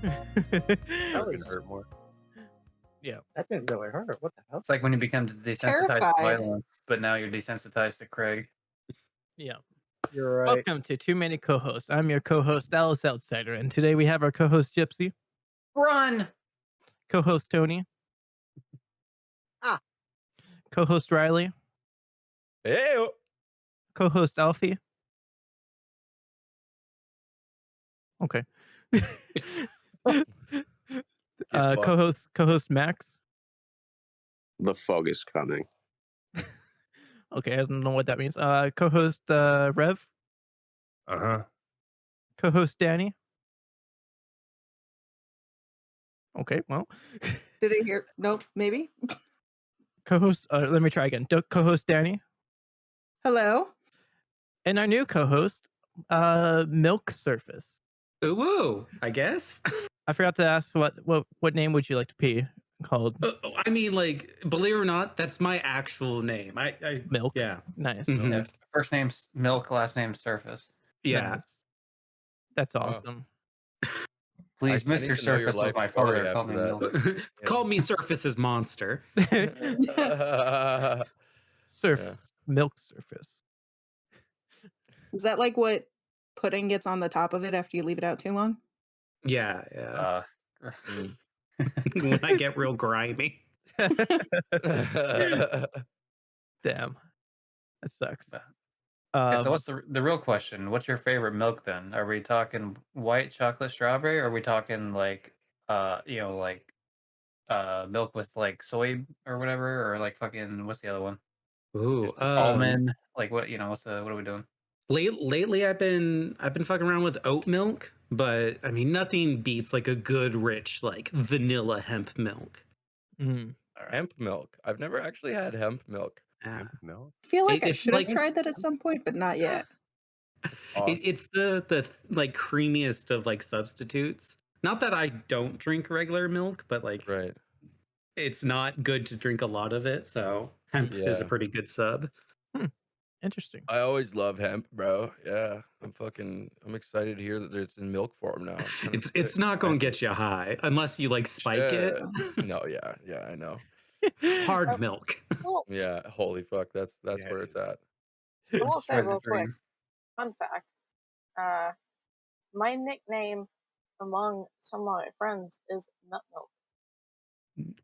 That That was gonna hurt more. Yeah. that didn't really hurt. What the hell? It's like when you become desensitized to Terrified. violence, but now you're desensitized to Craig. Yeah. You're right. Welcome to Too Many Co-Hosts. I'm your co-host, Alice Outsider, and today we have our co-host, Gypsy. Run! Co-host, Tony. Ah. Co-host, Riley. Hey, Co-host, Alfie. Okay. Co-host, Max. The fog is coming. Okay, I don't know what that means. Co-host, Rev. Co-host, Dani. Okay, well. Did I hear? Nope, maybe. Co-host, let me try again. Co-host, Dani. Hello. And our new co-host, Milk Surface. Ooh, I guess. I forgot to ask what name would you like to be called? I mean, like, believe it or not, that's my actual name. I Milk. Yeah. Nice. Mhm. Yeah, first name's Milk, last name's Surface. Yeah. Nice. That's awesome. Please, I need Mr. to know your Surface was life my story father. Call after me that. Milk. Call me Surface's monster. Surface. Milk Surface. Is that like what pudding gets on the top of it after you leave it out too long? Yeah. When I get real grimy. Damn. That sucks. Okay, so what's the real question? What's your favorite milk then? Are we talking white chocolate strawberry? Or are we talking like milk with like soy or whatever, or like fucking what's the other one? Ooh, Just almond. Like what what are we doing? Lately I've been fucking around with oat milk, but I mean nothing beats like a good rich like vanilla hemp milk. Hemp milk. I've never actually had hemp milk. Hemp milk? I feel like I It's should have like- tried that at some point, but not yet. Awesome. It's the like creamiest of like substitutes. Not that I don't drink regular milk, but like Right. it's not good to drink a lot of it, so hemp is a Yeah. pretty good sub. Interesting. I always love hemp, bro. Yeah. I'm excited to hear that it's in milk form now. kinda It's sick. not going to get you high unless you like spike it. Shit. No, yeah, I know. Hard milk. Well, Yeah, holy fuck, that's Yeah, where it it's at. I will say Describe the real quick, dream. fun fact. My nickname among some of my friends is Nut Milk.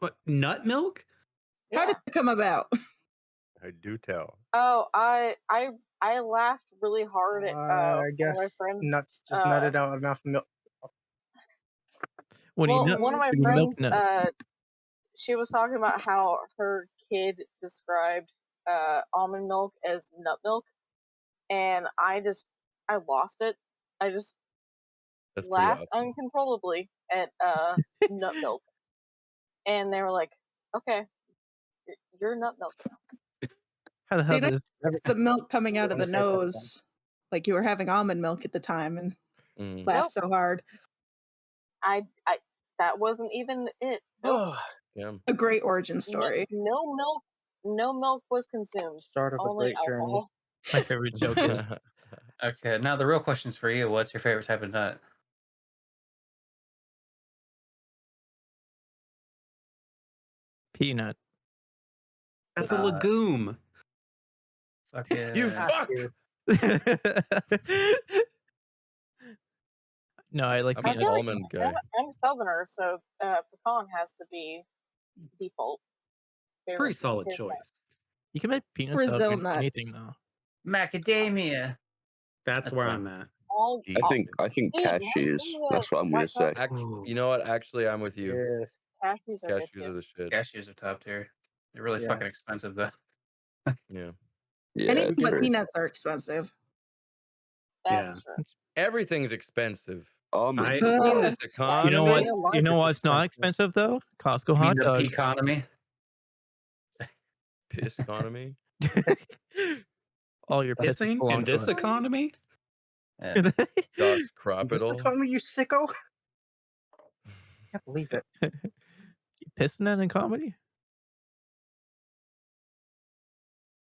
What, nut milk? How did it come about? I do tell. Oh, I laughed really hard at I one of my guess friends. nuts just nutted out enough milk. When Well, you nut, one of my when you milk friends, nut. she was talking about how her kid described almond milk as nut milk, and I lost it. I just That's pretty laughed awesome. uncontrollably at nut milk, and they were like, "Okay, you're nut milk now." How the hell Dude, does The milk coming out of the Wanna say that again? nose, like you were having almond milk at the time, and Mm. laughed so hard. I that wasn't even it. Nope. Damn. A great origin story. No milk was consumed. Start of a Only great journey. alcohol. my favorite joke is? Okay, now the real question's for you. What's your favorite type of nut? Peanut. That's a legume. Fucking You Have fuck! to. No, I like I'm I an peanut. feel like almond guy. I'm Southerner, so pecan has to be default. Pretty solid favorite nut. choice. You can make peanuts Brazil out of nuts. anything though. macadamia. That's That's where fine. I'm at. All, I think dude, cashews. That's what I'm gonna say. Ooh. You know what? Actually, I'm with you. Yeah. cashews are good Cashews are too. the shit. Cashews are top tier. They're really fucking Yes. expensive though. Yeah. Yeah, Anything but true. peanuts are expensive. That's true. Everything's expensive. Almonds. You as seen well. this economy? You know what? Real life You know is what's not expensive. expensive though? Costco You mean hot the dogs. economy? Piss economy. All your pisses Pissing belong in to this us. economy? Yeah. Das This Cropital. economy, you sicko! Can't believe it. You pissing in comedy?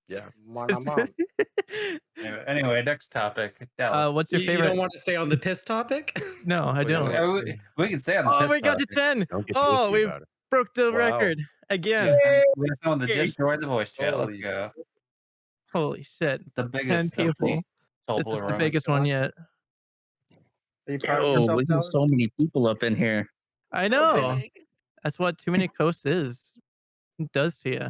Yeah. Mom. Anyway, next topic. Dallas. What's your You favorite? don't want to stay on the piss topic? No, I Wait, don't. what? We can stay on the Oh, piss we got to topic. 10. Don't get Oh, pissy we about it. broke the Wow. record again. We have someone that Hey. just joined the voice chat. Let's Holy go. Holy shit. The 10 biggest people. This is the biggest one yet. Are you proud of Oh, yourself, we got Dallas? so many people up in here. I So know. big. That's what too many coasts is. It does to you.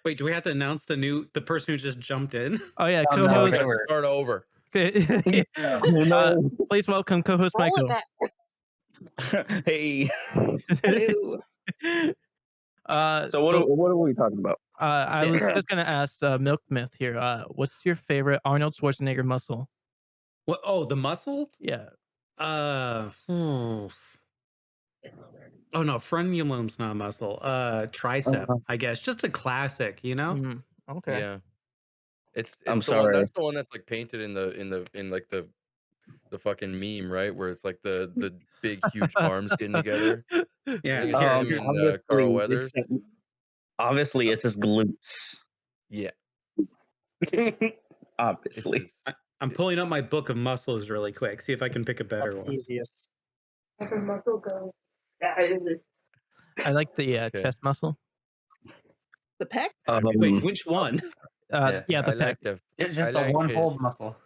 Wait, do we have to announce the person who just jumped in? Oh, yeah. Oh, no, Co-host. okay. Let's start over. Oh, no. Please welcome co-host Roll it Michael. back. Hey. Hello. So what are we talking about? I was just gonna ask Milk Myth here. What's your favorite Arnold Schwarzenegger muscle? What? Oh, the muscle? Yeah. Oh no, frenulum's not a muscle. Tricep, I guess. Just a classic, you know? Mm, okay. Yeah. It's I'm the one sorry. that's the one that's like painted in like the fucking meme, right? Where it's like the big huge arms getting together. I Yeah. think it's him and Carl Weathers. Obviously, it's his glutes. Yeah. It's Obviously. his- I'm pulling up my book of muscles really quick. See if I can pick a better The one. easiest. Every muscle goes. I like the Okay. chest muscle. The peck? Wait, which one? Yeah, the I peck. like the It's just I a like one his- hold muscle.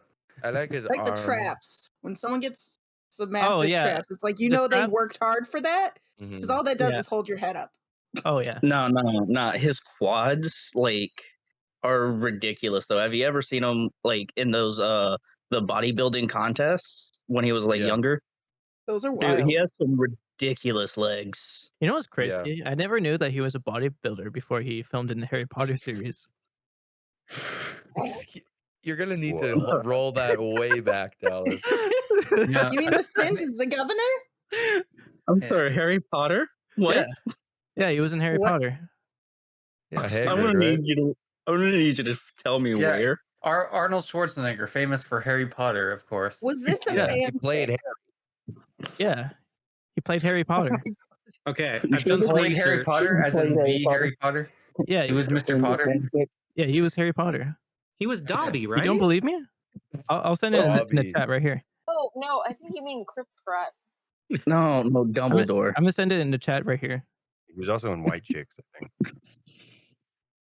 I like his Like the arm. traps. When someone gets some massive yeah. traps, it's like, you The know, they traps- worked hard for that because Mhm. all that does Yeah. is hold your head up. Oh yeah. No. His quads are ridiculous though. Have you ever seen him in those the bodybuilding contests when he was Yeah. younger? Those are Dude, wild. he has some ridiculous legs. You know what's Yeah. crazy? I never knew that he was a bodybuilder before he filmed in the Harry Potter series. You're gonna need to roll that way back, Dallas. Yeah. You mean the stint as the governor? I'm sorry, Harry Potter? What? Yeah. Yeah, he was in Harry What? Potter. Yeah, I'm Hagrid, gonna right? need you to tell me Yeah. where. Arnold Schwarzenegger, famous for Harry Potter, of course. Was this a Yeah, fan? he played. Yeah. He played Harry Potter. Okay, You I've sure done this some Played Harry research. Potter, as in the Harry Potter. Yeah, He was Mr. Potter. yeah, he was Harry Potter. He was Dobby, right? You don't believe me? I'll send it in the Bobby. chat right here. Oh no, I think you mean Chris Pratt. No, Dumbledore. I'm gonna send it in the chat right here. He was also in White Chicks, I think.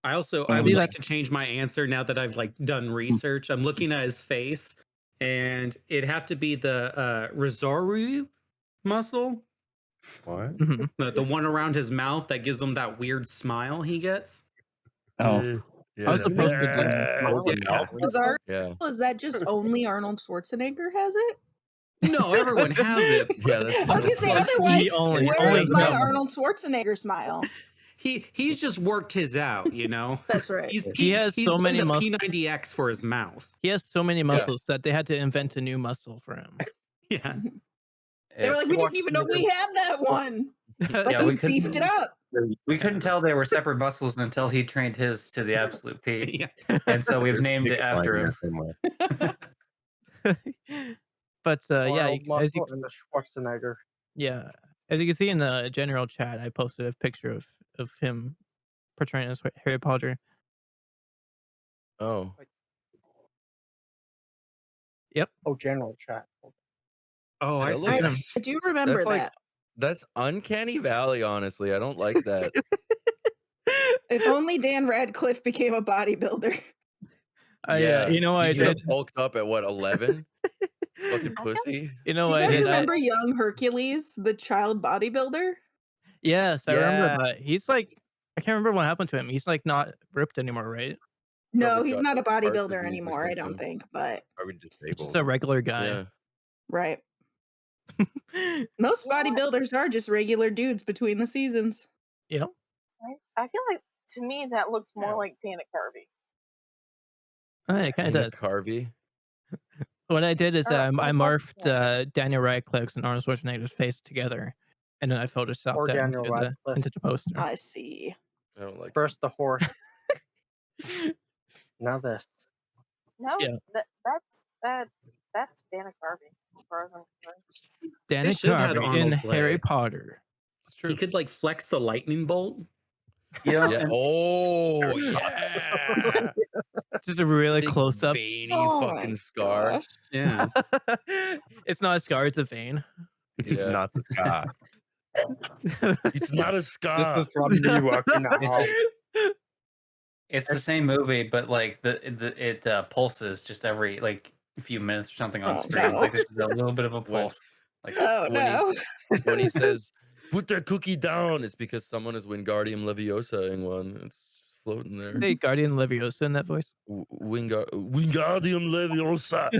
I would See like that- to change my answer now that I've done research. I'm looking at his face, and it'd have to be the Rosario muscle, What? Mhm. the one around his mouth that gives him that weird smile he gets. Oh, Yeah. I was supposed to Bizarre? Yeah. Is that just only Arnold Schwarzenegger has it? No, everyone has it. Yeah, that's I was gonna say like otherwise. the only- Where only is my him. Arnold Schwarzenegger smile? He's just worked his out, you know. That's right. He has he's so done many the muscles. P90X for his mouth. He has so many muscles that they had to invent a new muscle for him. Yeah. They were like, we didn't even know we had that one. Like Yeah, he we couldn't- beefed it up. We couldn't tell they were separate muscles until he trained his to the absolute peak. Yeah. And so we've There's named it dick after line him. somewhere. But yeah, Arnold as you, Muscle and the Schwarzenegger. yeah, as you can see in the general chat, I posted a picture of him portraying as Harry Potter. Oh. Oh, general chat. Oh, I That see. looks- I do remember That's like- that. That's uncanny valley, honestly. I don't like that. If only Dan Radcliffe became a bodybuilder. Yeah, you know what I He's gonna did? bulked up at what, 11? Fucking pussy. You know You what I guys did? remember young Hercules, the child bodybuilder? Yes, I remember Yeah. that. He's like, I can't remember what happened to him. He's like not ripped anymore, right? No, Probably he's got not a heart bodybuilder disease or anymore, I don't something. think, but Probably Just disabled. a regular guy. Yeah. right. Most bodybuilders are just regular dudes between the seasons. Yep. Right? I feel like to me that looks more like Dana Carvey. It kind of does. Harvey. What I did is Or- I or morphed Daniel Radcliffe's and Arnold Schwarzenegger's face together, and then I photoshopped Or that Daniel into Radcliffe. the poster. I see. I don't like First the horse. Now this. No, Yeah. that's Dana Carvey. As far as I'm concerned. Daniel should have had Carvey in Arnold Harry play. Potter. It's true. He could flex the lightning bolt. You know, Yeah. and Oh yeah. Just a really Big close up. veiny Oh my fucking scar. gosh. Yeah. It's not a scar, it's a vein. Yeah. Not the sky. It's not a This scar. is from me working out. It's just it's the same movie, but like it pulses just every like few minutes or something on Oh, screen. no. Like there's a little bit of a When- pulse. Like Oh when he- no. When he says, "Put that cookie down," it's because someone is Wingardium Leviosa-ing one. It's just floating there. Say Guardian Leviosa in that voice. Wingardium Leviosa.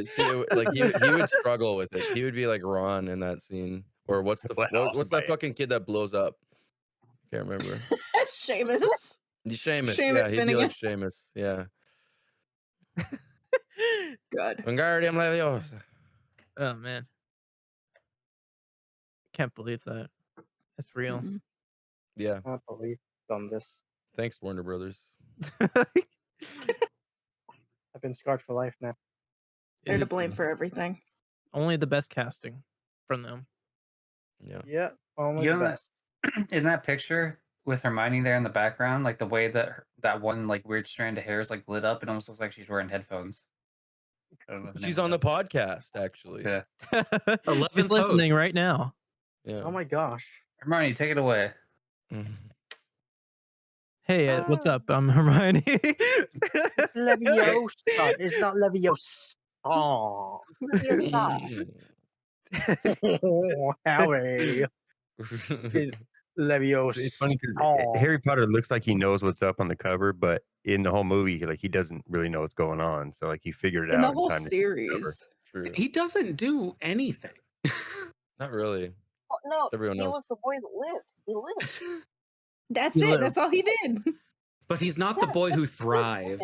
See, like he would struggle with it. He would be like Ron in that scene. Or what's the Well, what's that somebody- fucking kid that blows up? Can't remember. Seamus. Seamus. Seamus Yeah, he'd be Finnegan. like Seamus. Yeah. Good. Wingardium Leviosa. Oh man. Can't believe that. That's real. Mhm. Yeah. I can't believe I've done this. Thanks, Warner Brothers. I've been scarred for life now. They're to blame for everything. Only the best casting from them. Yeah. Yeah, only You the know that- best. in that picture with Hermione there in the background, like the way that that one like weird strand of hair is like lit up, it almost looks like she's wearing headphones. I don't know the She's name on of the podcast, actually. Yeah. 11th She's listening post. right now. Yeah. Oh my gosh. Hermione, take it away. Mhm. Hey, what's up? I'm Hermione. It's Leviosa. It's not Leviosa. Oh, Harry. Leviosa. It's funny because Oh. Harry Potter looks like he knows what's up on the cover, but in the whole movie, he doesn't really know what's going on. So like he figured it In out the whole time to see the cover. series. True. He doesn't do anything. Not really. Oh, no, Everyone he else. was the boy that lived. He lived. That's He it. lived. That's all he did. But he's not the Yeah, boy who that's thrived.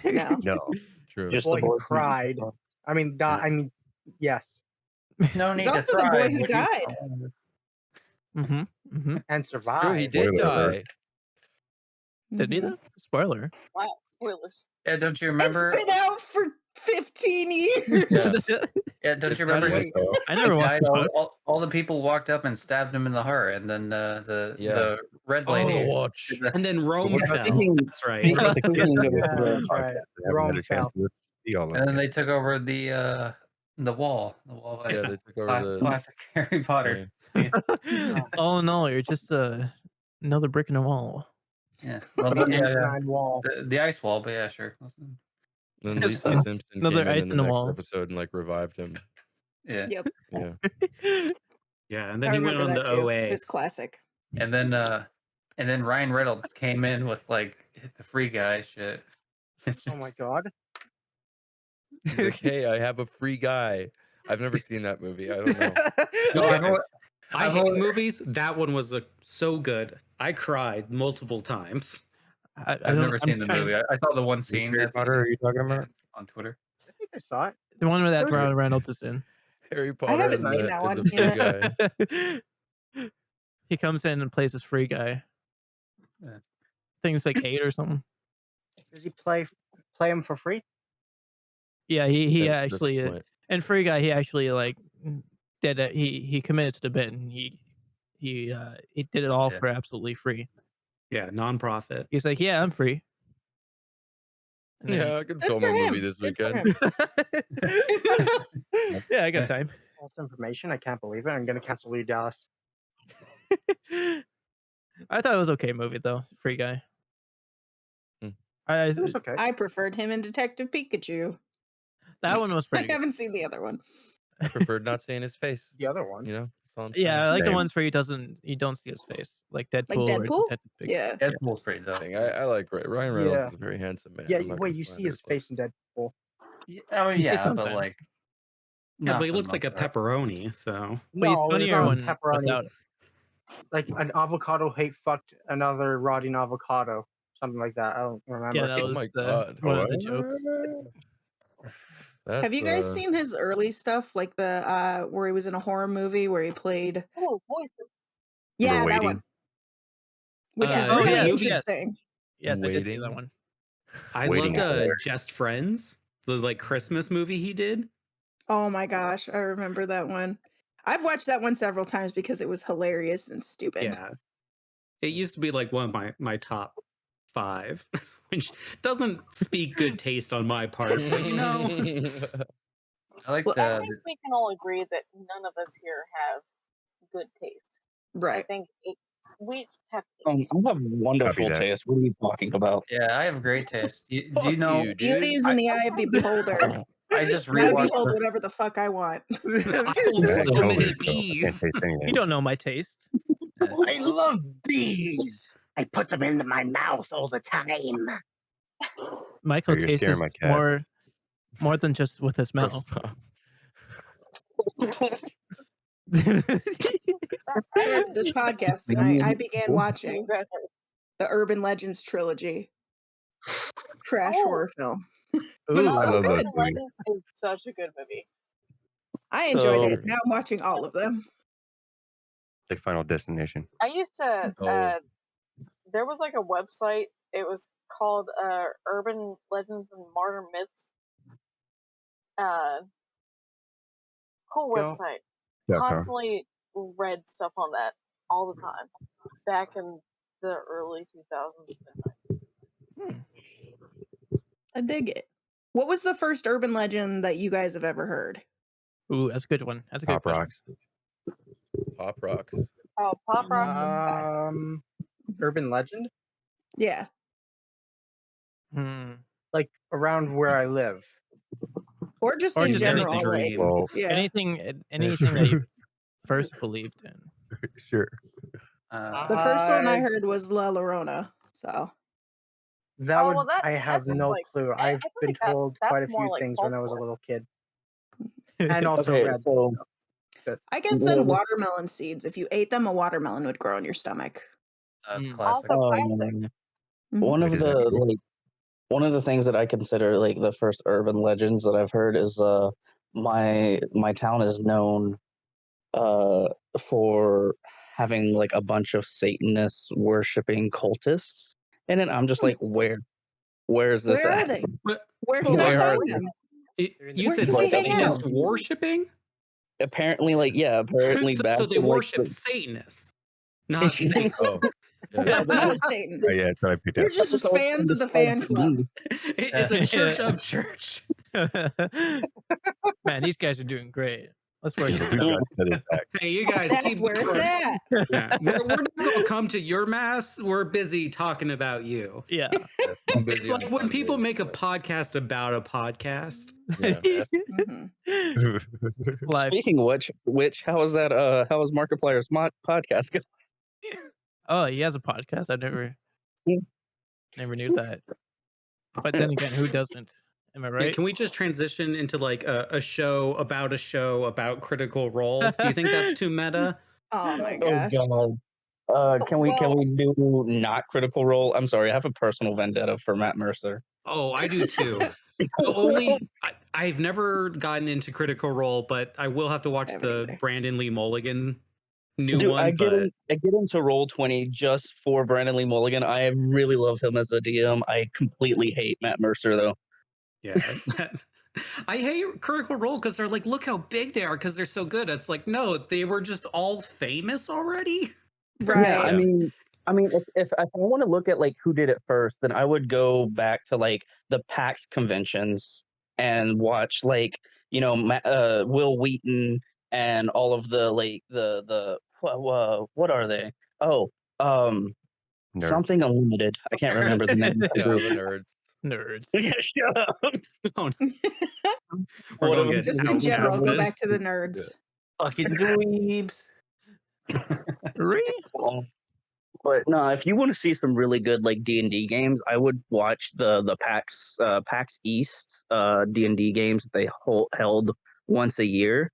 No. No, True. Just the boy who cried. I mean, yes. No He's need to also the boy thrive. who What do you- died. Mm-hmm. Mm-hmm. And True, survived. he did Spoiler alert. die. Did he Mhm. though? Spoiler. Wow, spoilers. Yeah, don't you remember? It's been out for 15 years. Yeah. Yeah, don't It's you not remember? even- He, I never he watched died, the book. all the people walked up and stabbed him in the heart, and then the red Oh, lady. watch. did the- And then Rome what fell. about That's right. What about the kids Yeah, that listen to our that's right. podcast? They haven't Rome had a chance fell. to see all of and then it. they took over the wall. The wall. Yeah, It's they took over the. classic Harry Potter. scene. Oh no, you're just another brick in the wall. Yeah. Well, The yeah, yeah. N9 wall. The ice wall, but yeah, sure. Then Just Lisa Simpson another came in ice the in the next wall. episode and like revived him. Yeah. Yep. Yeah. Yeah, and I then he went remember on that the too. OA. It was classic. And then Ryan Reynolds came in with like the free guy shit. It's Oh my just- god. He's like, hey, I have a free guy. I've never seen that movie. I don't know. No, Okay. I've always- I I've hate always- movies. That one was so good. I cried multiple times. I've never seen the movie. I saw the one Which scene Harry at the Potter are you talking end about? on Twitter. I think I saw it. The one where that What is it? Ryan Reynolds is in. Harry Potter haven't and seen the, that and one the free yet. guy. He comes in and plays this free guy. Yeah. Things like 8 or something. Does he play him for free? Yeah, he At this actually point. and free guy he actually like did it. He committed to the bit and he did it all Yeah. for absolutely free. Yeah, nonprofit. He's like, yeah, I'm free. And then- Yeah, I could Good film for a movie him. this Good for weekend. him. yeah, I got time. False information. I can't believe it. I'm gonna cancel you, Dallas. I thought it was okay movie though. Free guy. Hmm. It was okay. I preferred him in Detective Pikachu. That one was I pretty good. haven't seen the other one. I preferred not seeing his face. The other one. You know? That's all I'm Yeah, I like the Same. ones where you don't see his face, like Deadpool, or Deadpool? Detective Pikachu. Yeah. Deadpool's pretty tough. saying. I like Ryan Reynolds Yeah. is a very handsome man. Yeah, I'm not wait, gonna you see slander his looks. face in Deadpool. I mean, He's yeah, good but sometimes. like. Yeah, not but he for the looks like a most part. pepperoni. So But he's No, there's funnier not when pepperoni. without it. Like an avocado hate fucked another rotting avocado. Something like that. I don't remember. Yeah, that Oh was my the, God. one of the jokes. That's, Have you guys seen his early stuff, like the where he was in a horror movie where he played? Oh, voices. Yeah, that Waiting. one. Which was Oh, really yeah. interesting. Yes, I did see that Waiting? one. I Waiting loved is hilarious. Just Friends, the like Christmas movie he did. Oh my gosh, I remember that one. I've watched that one several times because it was hilarious and stupid. Yeah, It used to be like one of my top 5, which doesn't speak good taste on my part, but you know. I like Well, I the think we can all agree that none of us here have good taste. I Right. think we each have taste. I have wonderful that. taste. What are you talking about? yeah. I have great taste. Do Fuck you know? you, Beauty dude. is in the eye of the beholder. I just And I rewatched. behold whatever the fuck I want. I Yeah, hold I so can many I can't bees. taste You anything. don't know my taste. I love bees. I put them into my mouth all the time. Michael Oh, you're tastes scaring my cat. more than just with his Bro, mouth. stop. For this podcast tonight, I began watching You guys are the Urban Legends trilogy. Trash Oh. horror film. Ooh, it's I so love good. those Urban movies. Legend is such a good movie. I enjoyed So- it. Now I'm watching all of them. It's like Final Destination. I used to. Oh. There was like a website. It was called Urban Legends and Modern Myths. Cool Go. website. .com. Constantly read stuff on that all the time. Back in the early 2000s and 90s. I dig it. What was the first urban legend that you guys have ever heard? Ooh, that's a good one. That's a good Pop question. Rocks. Pop Rocks. Oh, Pop Rocks is bad. Urban legend, Yeah. Hmm. like around where I live. Or just Or in just general. anything. Like, Well, yeah. Anything that you first believed in. sure. The first one I heard was La Llorona. So That Oh, would well, I have that's no like- clue. I I've feel been like told that's quite a more few like things when I was a folklore. little kid, and also Okay, read. so I guess then watermelon seeds. If you ate them, a watermelon would grow in your stomach. That's Mm. classic. Also, plastic. one Wait, of is that the true? one of the things that I consider like the first urban legends that I've heard is my town is known for having like a bunch of Satanists worshiping cultists in it. I'm just like, where's this Where are at? they? But Where can Where I are find they? them? you Where said can they hang Satanist out? worshipping? Apparently, like apparently back so they in, like, worship Satanists, not Satan. Oh. Yeah. Not a Satan. Oh yeah, that's what I picked You're up. just That's all fans of the described fan to club. me. It's a church of church. Man, these guys are doing great. Let's work Yeah, it we've out. got each other's back. Hey, you guys, That's keep where it's going. at. Yeah. We're not going to come to your mass. We're busy talking about you. Yeah. I'm It's busy on like when people Sundays, make a but- podcast about a podcast. Yeah. Mhm. Live. Speaking of which, how is that? How is Markiplier's podcast going? Oh, he has a podcast. I never knew that. But then again, who doesn't? Am I Yeah, right? can we just transition into like a show about Critical Role? Do you think that's too meta? Oh my Oh gosh. God. Can we do not Critical Role? I'm sorry, I have a personal vendetta for Matt Mercer. Oh, I do too. I've never gotten into Critical Role, but I will have to watch haven't the either. Brandon Lee Mulligan new Dude, one. I get but into Roll20 just for Brandon Lee Mulligan. I really love him as a DM. I completely hate Matt Mercer though. yeah, I hate Critical Role because they're like, look how big they are because they're so good. It's like, no, they were just all famous already. Right. Yeah, I mean, if I want to look at like who did it first, then I would go back to like the PAX conventions and watch like Will Wheaton and all of the like the what are they? Oh, Nerds. something Unlimited. I can't remember the name. Yeah, the nerds. Nerds. Yeah, shut up. Oh, What we're of gonna get Just in out- general, go ousted. back to the nerds. Fucking dweebs. Really? But no, if you want to see some really good like D&D games, I would watch the PAX East D&D games that they held once a year.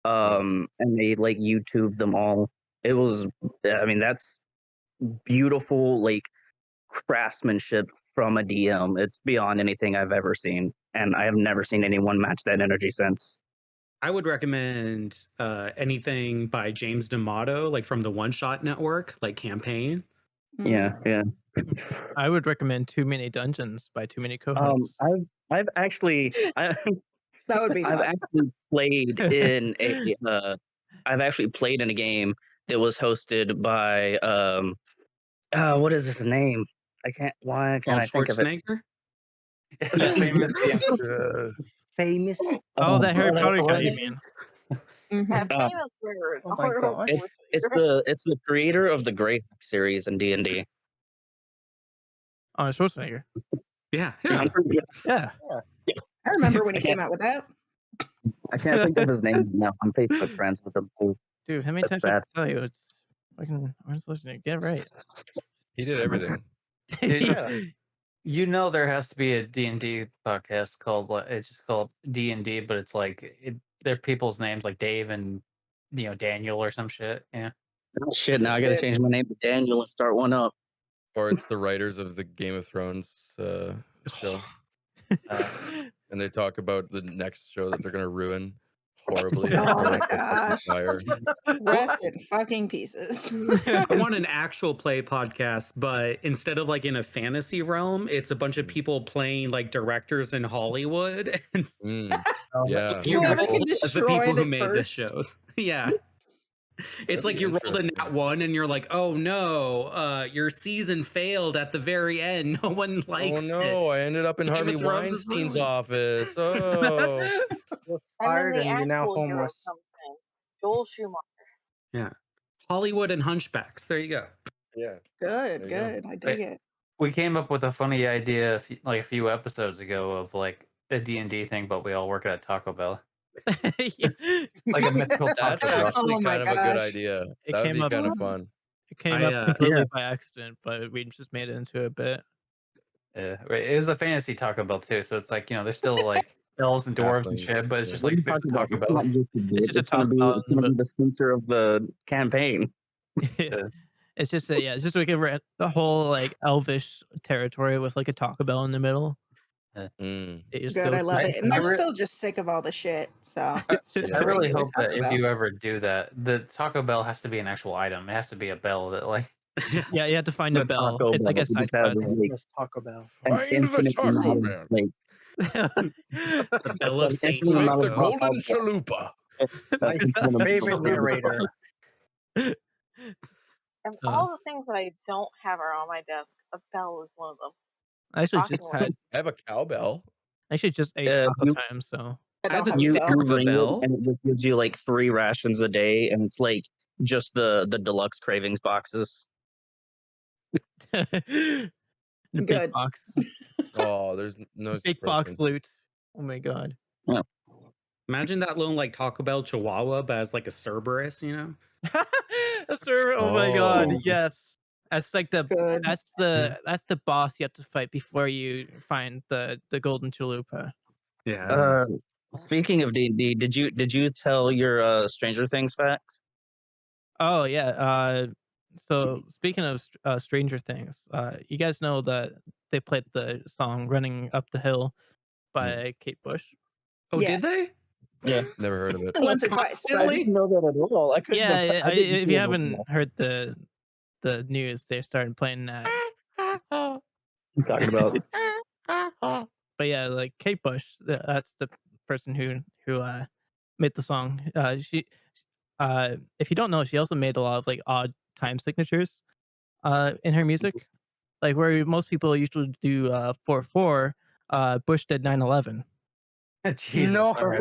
And they like YouTube them all. It was, I mean, that's beautiful like craftsmanship from a DM. It's beyond anything I've ever seen, and I have never seen anyone match that energy since. I would recommend anything by James D'Amato, like from the One Shot Network, like Campaign. Yeah, yeah. I would recommend Too Many Dungeons by Too Many Co-hosts. I've actually That would be I've fun. actually played in a I've actually played in a game that was hosted by what is his name? I can't. Why can't I think of it? Schwarzenegger. Famous Famous. Oh, that Harry Well, Potter what guy, you is- mean? That Mhm. famous word. Oh my gosh. It's the creator of the Grey series in D&D. Oh, Schwarzenegger. Yeah. I'm pretty- Yeah. I remember when he I can't- came out with that. I can't think of his name now. I'm Facebook friends with him. Dude, how many That's times did I sad. tell you it's fucking Arnold Schwarzenegger? Get right. He did everything. You know, there has to be a D&D podcast called it's just called D&D, but it's like they're people's names like Dave and Daniel or some shit. Yeah. Oh, shit, now I gotta change my name to Daniel and start one up. Or it's the writers of the Game of Thrones show. And they talk about the next show that they're going to ruin horribly. Oh before my it gets on gosh. fire. Rest in fucking pieces. I want an actual play podcast, but instead of like in a fantasy realm, it's a bunch of people playing like directors in Hollywood. And Mm, yeah. you Whoever roll can as the destroy people who the made the first. shows. Yeah. It's That'd like be you rolled a interesting. nat 1 and you're like, oh no, your season failed at the very end. No one Oh likes no, I ended up in Game of Harvey Thrones is Weinstein's ruined. office. Oh. You're And then fired the and you're now actual hero homeless. comes in. Joel Schumacher. it. Yeah. Hollywood and Hunchbacks. There you go. Yeah. Good, There you go. good. I dig it. We came up with a funny idea a few episodes ago of like a D&D thing, but we all work at Taco Bell. Like a mythical That's Taco Bell. actually Oh my kind of a good gosh. idea. It That would came be up- kind of fun. It came I, up completely yeah. by accident, but we just made it into a bit. Yeah, right. It was a fantasy Taco Bell too, so it's like there's still like elves and dwarves and Halflings, shit, but it's yeah. just What like are you fish talking about? Taco It's Bell. not just a bit. just a It's gonna be Taco Bell, the center of the campaign. It's just that, yeah, it's just like the whole like elvish territory with like a Taco Bell in the middle. Mm. It just Good, goes I love I- it. And I they're re- still just sick of all the shit. So it's just Yeah. I a really regular hope that Taco if Bell. you ever do that, the Taco Bell has to be an actual item. It has to be a bell that like Yeah, you have to find a The bell. Taco It's like Bell, a it side just has, quest. like, Miss Taco Bell. an Find the infinite Taco amount of, Man. like, The Bell of an Saint infinite amount Make of the Taco. golden Taco Bell. chalupa. My That's one of the favorite most narrator. And all the things that I don't have are on my desk. A bell is one of them. I actually Talking just one. had. I have a cowbell. I actually just ate Uh, Taco you- Time, so I I have don't a have You, a sticker bell. of a ring bell. it, and it just gives you like 3 rations a day, and it's like just the deluxe cravings boxes. the big Good. box, Oh, there's no big box protein. loot. Oh my god. Imagine that little like Taco Bell Chihuahua, but as like a Cerberus, you know? A server. Oh my god. Oh. Yes. That's like the Good. that's the boss you have to fight before you find the golden chalupa. Yeah. Speaking of D&D, did you tell your Stranger Things facts? Oh yeah. So speaking of Stranger Things, you guys know that they played the song "Running Up the Hill" by Kate Bush. Oh, Yeah. did they? Yeah. Never heard of it. Once or twice. I didn't know that at all. I couldn't Yeah, have- I didn't if see you it haven't before. heard the news, they started playing that. I'm talking about. But yeah, like Kate Bush, that's the person who made the song. She if you don't know, she also made a lot of like odd time signatures in her music. Like where most people usually do 4/4, Bush did 9/11. Jesus. No. all right.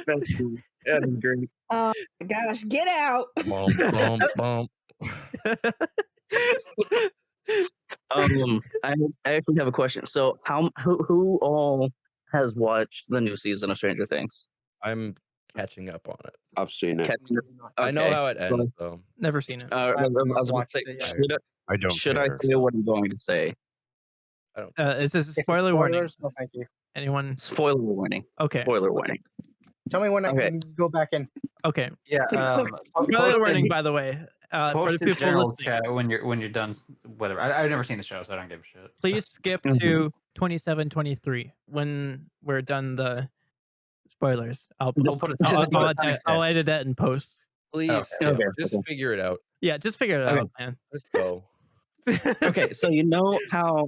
That's cool. That is great. Oh my gosh, get out. Bump, bump, bump. I actually have a question. So, who all has watched the new season of Stranger Things? I'm catching up on it. I've seen it. Catching up? I know Okay. how it ends, though. Never seen it. I have not was about watched to say, it yet. I don't should I care, say so- what I'm going to say? It's a If it's spoiler warning. spoilers, no thank you. Anyone? Spoiler warning. Okay. Spoiler warning. Tell me when I Okay. can go back in. Okay. Yeah. Spoiler warning, by the way. For Post the in people general listening, chat when you're done. Whatever. I've never seen the show, so I don't give a shit. please skip Mhm. to 27-23 when we're done the spoilers. I'll Don't I'll, put a I'll, time- I'll, put a I'll timestamp. edit that in post. Please, Okay. skip. Okay, Just okay. figure it out. Yeah, just figure it Okay. out, man. Just go. Okay, so you know how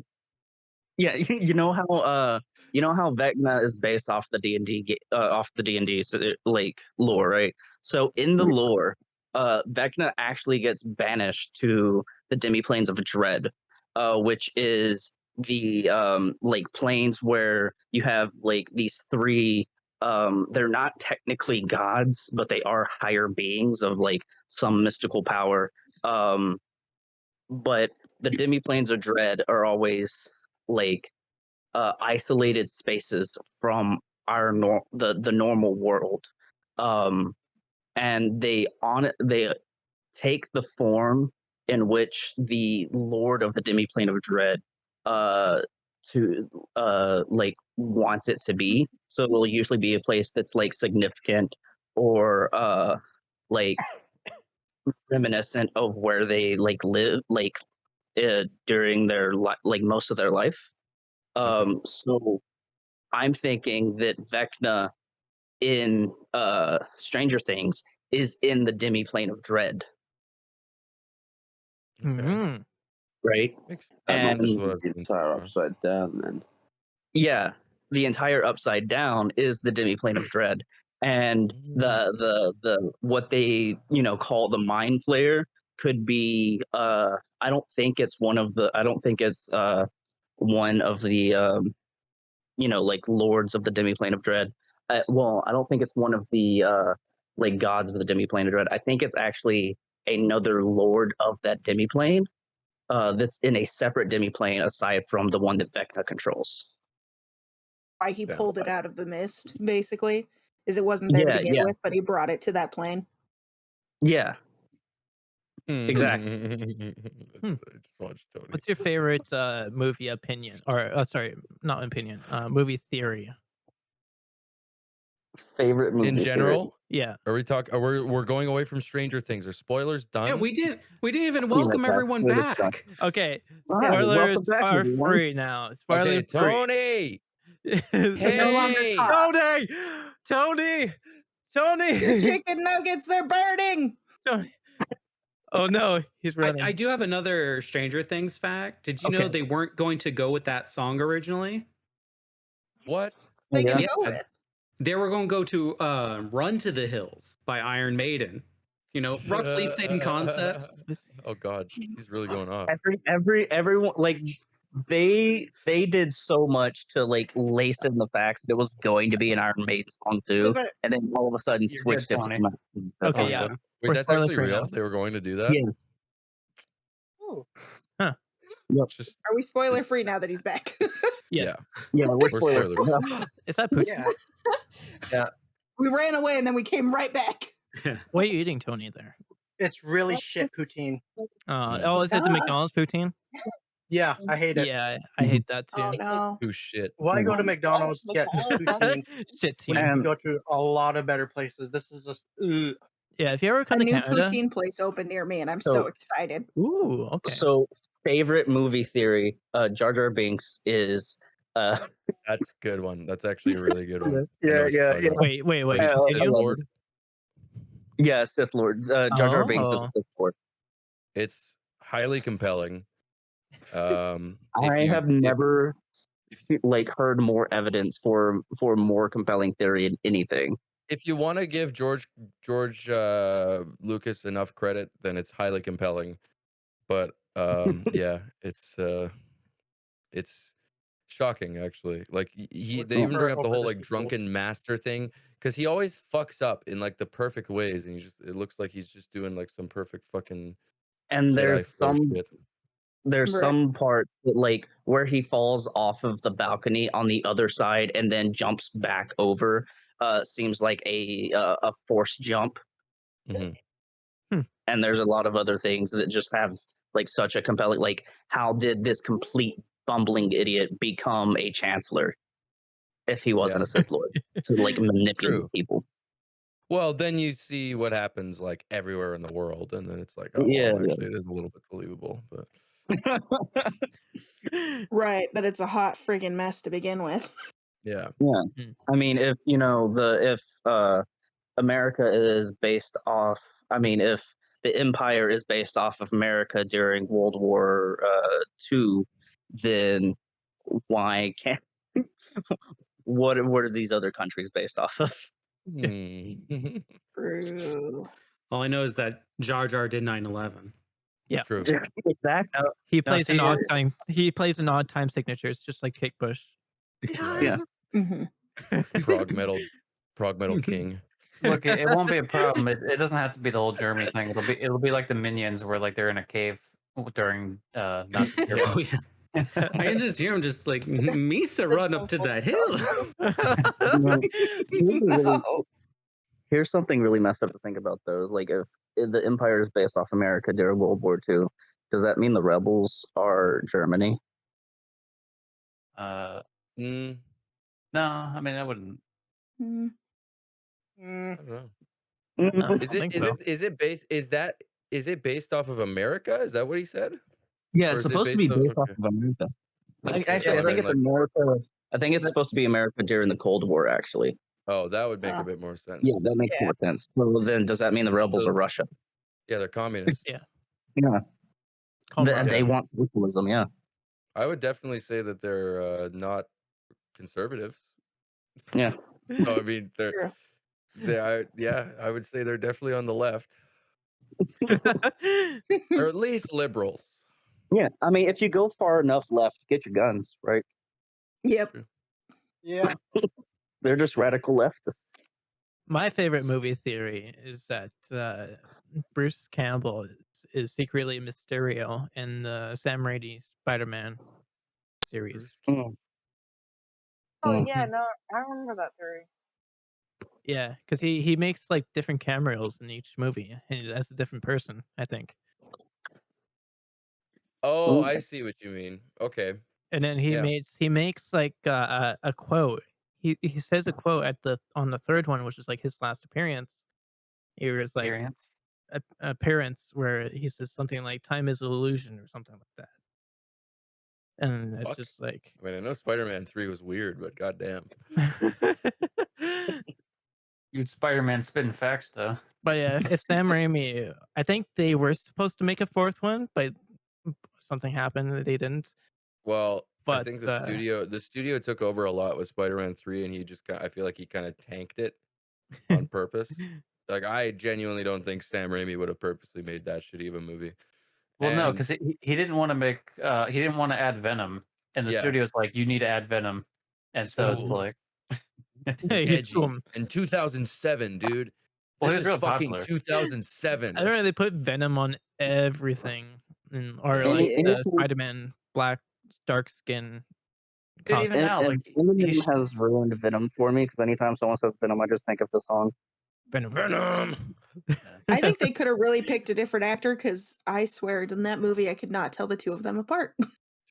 you know how Vecna is based off the D&D like lore, right? So in the lore, Vecna actually gets banished to the demi-planes of Dread, which is the like planes where you have like these three. They're not technically gods, but they are higher beings of like some mystical power. But the demi-planes of Dread are always like isolated spaces from our the normal world, and they take the form in which the Lord of the Demiplane of Dread to like wants it to be. So it will usually be a place that's like significant or like reminiscent of where they like live like during their like most of their life. So I'm thinking that Vecna in Stranger Things is in the demi-plane of Dread, Mhm. right? That's And just what I've the seen entire so far. upside down, then. yeah, the entire upside down is the demi-plane of Dread. And the what they call the mind flayer could be I don't think it's one of the like lords of the demi-plane of Dread. Well, I don't think it's one of the like gods of the demi-plane of Dread. I think it's actually another lord of that demi-plane that's in a separate demi-plane aside from the one that Vecna controls. Why he Yeah. pulled it out of the mist, basically, is it wasn't there to Yeah, begin yeah. with, but he brought it to that plane. Yeah, exactly. I just watched Tony. What's your favorite movie opinion, or sorry, not opinion, movie theory? Favorite movie In theory? general? Yeah. Are we talking? We're going away from Stranger Things? Are spoilers done? Yeah, we didn't even Pretty welcome much that. everyone We're just done. back. Okay. Hi, Spoilers welcome back, are everyone. free now. Okay, Spoilers Tony. They're no longer Hey, hot. Tony. Your chicken nuggets, they're burning. Tony. Oh no, he's running. I do have another Stranger Things fact. Did you know Okay. they weren't going to go with that song originally? what? They Yeah. can go with. They were going to go to Run to the Hills by Iron Maiden. Roughly same concept. Oh God, he's really going off. Everyone like they did so much to like lace in the facts that it was going to be an Iron Maiden song too, But and then all of a sudden You're switched good, it Tony. to something else. Okay, Oh, yeah. yeah. Wait, We're that's spoiler actually free real? now. They were going to do that? Yes. Oh, It's just are we spoiler free now that he's back? Yes. Yeah, we're We're spoiler spoiler free now. Is that poutine? yeah. Yeah. We ran away and then we came right back. What are you eating, Tony? There. It's really shit poutine. Oh, is it the McDonald's poutine? Yeah, I hate it. Yeah, I hate that too. Oh no. who shit. Why go to McDonald's to get poutine Shit when team. you can And go to a lot of better places? This is just Yeah, if you ever A come to new Canada. poutine place opened near me and I'm so So- excited. Ooh, okay. so favorite movie theory, Jar Jar Binks is That's a good one. That's actually a really good one. I know Yeah, what you're yeah, talking yeah. about. Wait. But he's a I Sith love Lord. yeah, Sith Lord. Jar Jar Binks is a Oh. Sith Lord. It's highly compelling. If I you have never like heard more evidence for more compelling theory in anything. if you want to give George Lucas enough credit, then it's highly compelling. But yeah, it's shocking actually. Like they even bring up the whole like drunken master thing because he always fucks up in like the perfect ways, and it looks like he's just doing like some perfect fucking And Jedi there's flow some shit. there's Right. some parts that like where he falls off of the balcony on the other side and then jumps back over. Seems like a force jump. Mhm. And there's a lot of other things that just have like such a compelling like how did this complete bumbling idiot become a chancellor if he wasn't Yeah. a Sith Lord to like True. manipulate people? Well, then you see what happens like everywhere in the world, and then it's like, oh, Yeah, well, actually, it is a little bit believable. But Right, that it's a hot friggin' mess to begin with. yeah, yeah. I mean, if America is based off, I mean, if the empire is based off of America during World War II, then why can't? What are these other countries based off of? Hmm. True. All I know is that Jar Jar did 9/11. Yeah. True. Exactly. He plays see, an odd time. He plays an odd time signatures, just like Kate Bush. Yeah. Mhm. Prog metal king. Look, it won't be a problem. It doesn't have to be the whole Germany thing. It'll be like the Minions, where like they're in a cave during Nazi Yeah. Oh yeah. I can just hear him just like Misa run up to that hill. Here's, a really, No. here's something really messed up to think about, though. Is like if the empire is based off America during World War II, does that mean the rebels are Germany? Mm, No, I mean I wouldn't. Mm. I don't know. I Mm, don't Is think so. it based off of America? Is that what he said? Yeah, Or it's is it supposed to be based based off? off Okay. of America. Okay, Actually, so I think then, it's like, America. I think it's supposed to be America during the Cold War. Actually, oh, that would make a Oh. bit more sense. yeah, that makes Yeah. more sense. Well, then, does that mean the rebels So- are Russia? Yeah, they're communists. Yeah. Yeah, Comrade. they Yeah. want socialism. Yeah. I would definitely say that they're not conservatives. Yeah. No, I mean True. I would say they're definitely on the left, or at least liberals. Yeah, I mean, if you go far enough left, get your guns, right? Yep. Yeah. They're just radical leftists. My favorite movie theory is that Bruce Campbell is secretly Mysterio in the Sam Raimi Spider-Man series. Mm. Oh Mm. yeah, no, I remember that theory. Yeah, because he makes like different cameos in each movie, and as a different person, I think. Oh, Okay. I see what you mean. Okay. And then he Yeah. makes like a quote. He says a quote on the third one, which is like his last appearance. He was like Experience. appearance where he says something like "time is an illusion" or something like that. And it's Fuck. just like, I mean, I know Spider-Man 3 was weird, but goddamn. You'd Spider-Man spitting facts though. but yeah, if Sam Raimi, I think they were supposed to make a fourth one, but something happened that they didn't. Well, I But think the studio took over a lot with Spider-Man 3, and I feel like he kind of tanked it on purpose. Like, I genuinely don't think Sam Raimi would have purposely made that shitty of a movie. Well, no, And- because he didn't want to make he didn't want to add Venom, and the Yeah. studio's like, you need to add Venom, and so it's Ooh. like, he's edgy. cool. In 2007, dude. Well, This he was is really fucking popular. 2007. I don't know. They put Venom on everything, or Yeah. like Yeah. Spider-Man, black, dark skin. Dude, costume. even now, like Eminem he's has ruined Venom for me because anytime someone says Venom, I just think of the song. Venom. I think they could have really picked a different actor because I swear in that movie I could not tell the two of them apart.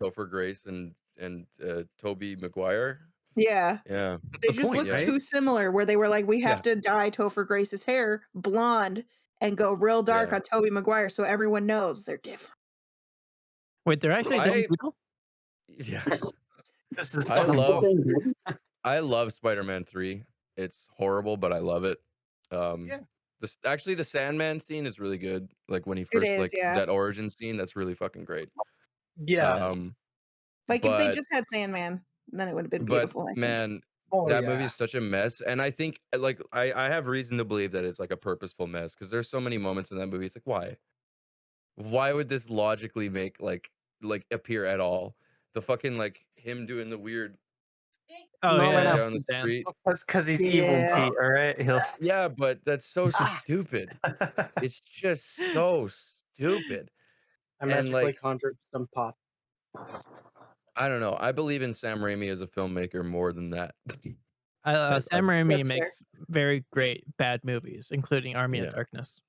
Topher Grace and Tobey Maguire. Yeah. Yeah. That's They the just point, looked right? too similar where they were like, we have to dye Topher Grace's hair blonde and go real dark Yeah. on Tobey Maguire so everyone knows they're different. Wait, they're actually doing people? Yeah. this is I fucking love bullshit. I love Spider-Man 3. It's horrible, but I love it. Yeah. Actually, the Sandman scene is really good. Like when he It first is, yeah. that origin scene, that's really fucking great. Yeah. Like if they but- just had Sandman, then it would have been But beautiful. I think. man, Oh, that yeah. movie is such a mess, and I think like I have reason to believe that it's like a purposeful mess because there's so many moments in that movie. It's like why would this logically make like appear at all? The fucking like him doing the weird Oh Moment yeah, of down the dance. street. That's because he's evil, Yeah. Pete. All right, he'll. Yeah, but that's so Ah. stupid. It's just so stupid. I and, magically like- conjured some pop. I don't know. I believe in Sam Raimi as a filmmaker more than that. Sam Raimi That's fair. makes very great bad movies, including Army Yeah. of Darkness.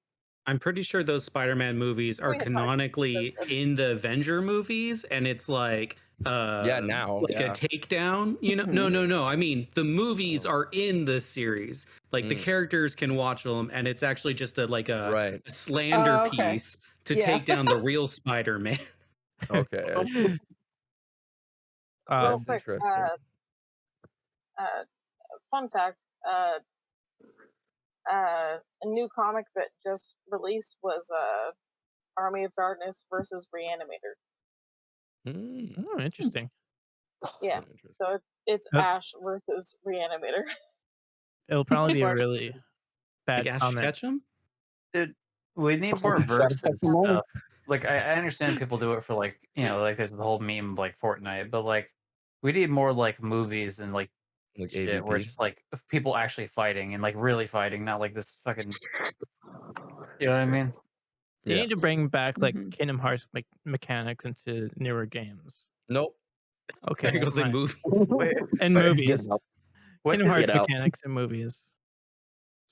I'm pretty sure those Spider-Man movies are Wait, fuck. canonically in the Avenger movies, and it's like now, like yeah. a takedown. You know, Mhm. no. I mean, the movies are in the series. Like the Mm. characters can watch them, and it's actually just a Right. a slander Oh, okay. piece to Yeah. take down the real Spider-Man. Okay. I see. Real That's quick, interesting. fun fact, a new comic that just released was Army of Darkness versus Reanimator. Mm. Oh, interesting. Yeah, Interesting. so it's Yep. Ash versus Reanimator. It'll probably be a Or- really bad Like Ash comic. Ketchum. Dude, We need more Gotta versus catch 'em all. stuff. Like I understand people do it for like like there's the whole meme of, like Fortnite, but like we need more like movies and like Like shit where it's AVP. just like people actually fighting and like really fighting, not like this fucking. You know what I mean? They Yeah. need to bring back like Mhm. Kingdom Hearts mechanics into newer games. Nope. Okay, There goes never in mind. movies. Wait, And wait, movies. out. what Kingdom did Hearts Get out. mechanics in movies.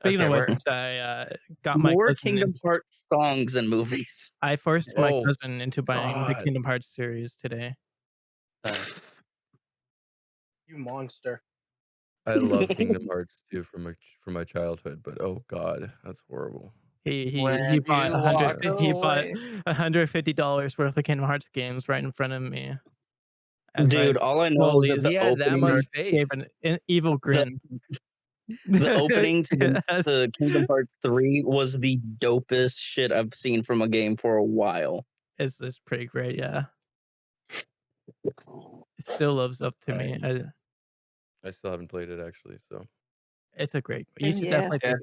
Speaking Okay, of where? which, I got my More cousin. Kingdom Hearts songs and movies. I forced my Oh, cousin into buying the God. Kingdom Hearts series today. Nice. You monster. I love Kingdom Hearts 2 from my childhood, but oh god, that's horrible. He When bought you walk away. $150 worth of Kingdom Hearts games right in front of me. As I Dude, all I know is slowly that the He had that opening, much faith. gave an evil grin. the opening to Yes. the Kingdom Hearts 3 was the dopest shit I've seen from a game for a while. It's pretty great, yeah. It still lives up to me. I still haven't played it actually, so It's a great. You should Yeah. definitely Yeah, play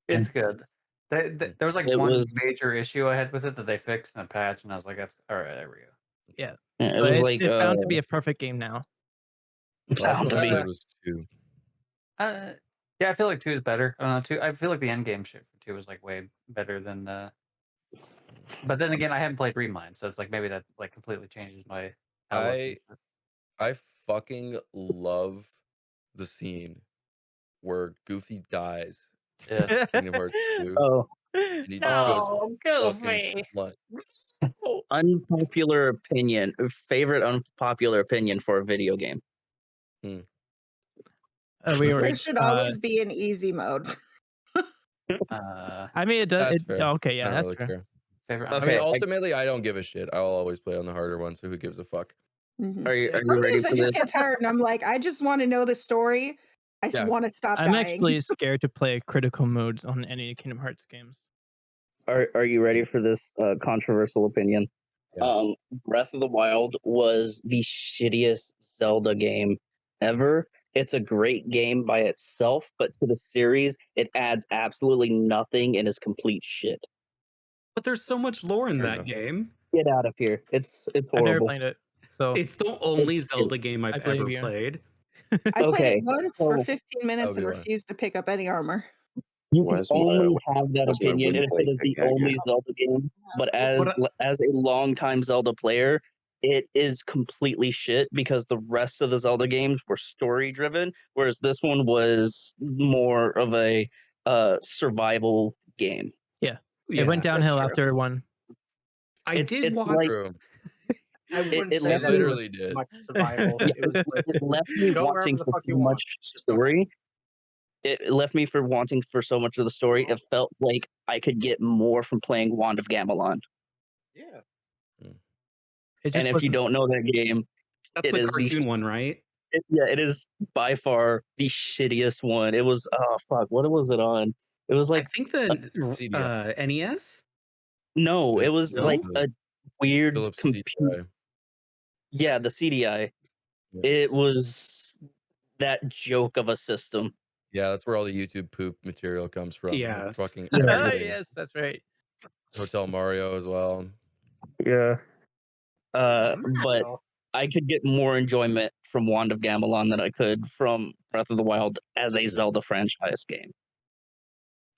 it. it's good. There was like It one was major issue I had with it that they fixed in a patch, and I was like, "That's all right." There we go. Yeah. it So was like it's bound to be a perfect game now. the last bound one to I be. played was 2. Yeah, I feel like 2 is better. I don't know, 2. I feel like the end game shit for 2 was like way better than. But then again, I haven't played Remind, so it's like maybe that like completely changes my outlook. I fucking love the scene where Goofy dies Yeah. in Kingdom Hearts 2, Oh, and he just goes fucking blunt. unpopular opinion. Favorite unpopular opinion for a video game. We were. There should always be an easy mode. I mean, it does. That's fair. Okay, yeah, I don't that's really fair. care. Favorite. I Okay, mean, ultimately, I don't give a shit. I'll always play on the harder one, so who gives a fuck? Mhm. Are you Some ready games for I just this? get tired and I'm like, I just want to know the story. I just Yeah. want to stop I'm dying. actually scared to play critical modes on any Kingdom Hearts games. Are you ready for this controversial opinion? Yeah. Breath of the Wild was the shittiest Zelda game ever. It's a great game by itself, but to the series, it adds absolutely nothing and is complete shit. But there's so much lore in Fair that enough. game. Get out of here. It's I've never horrible. played it, so It's the only It's- Zelda game I've believe ever you. played. I played Okay, it once for so 15 minutes and Obi-Wan. refused to pick up any armor. you Why can is my- only have that why is my opinion wind if it playing is the again? only Zelda game. But as a longtime Zelda player, it is completely shit because the rest of the Zelda games were story driven, whereas this one was more of a survival game. It went downhill true. after one. I It's- did it's watch. like- True. I wouldn't it say left that me- it literally was did. much survival. Yeah, It was like, it left me go wherever wanting the for fuck you so want. much story. It left me for wanting for so much of the story. It felt like I could get more from playing Wand of Gamelon. Yeah. It just And if you wasn't. don't know that game, That's it the is the cartoon one, right? it is by far the shittiest one. It was fuck, what was it on? It was I like think the CDI. NES. no, it was No? like a weird Philips computer. CDI. Yeah, the CDI. Yeah. It was that joke of a system. Yeah, that's where all the YouTube poop material comes from. Yeah. Like fucking Yeah. everything. Yes, that's right. Hotel Mario as well. Yeah. But Mario. I could get more enjoyment from Wand of Gamelon than I could from Breath of the Wild as a Zelda franchise game.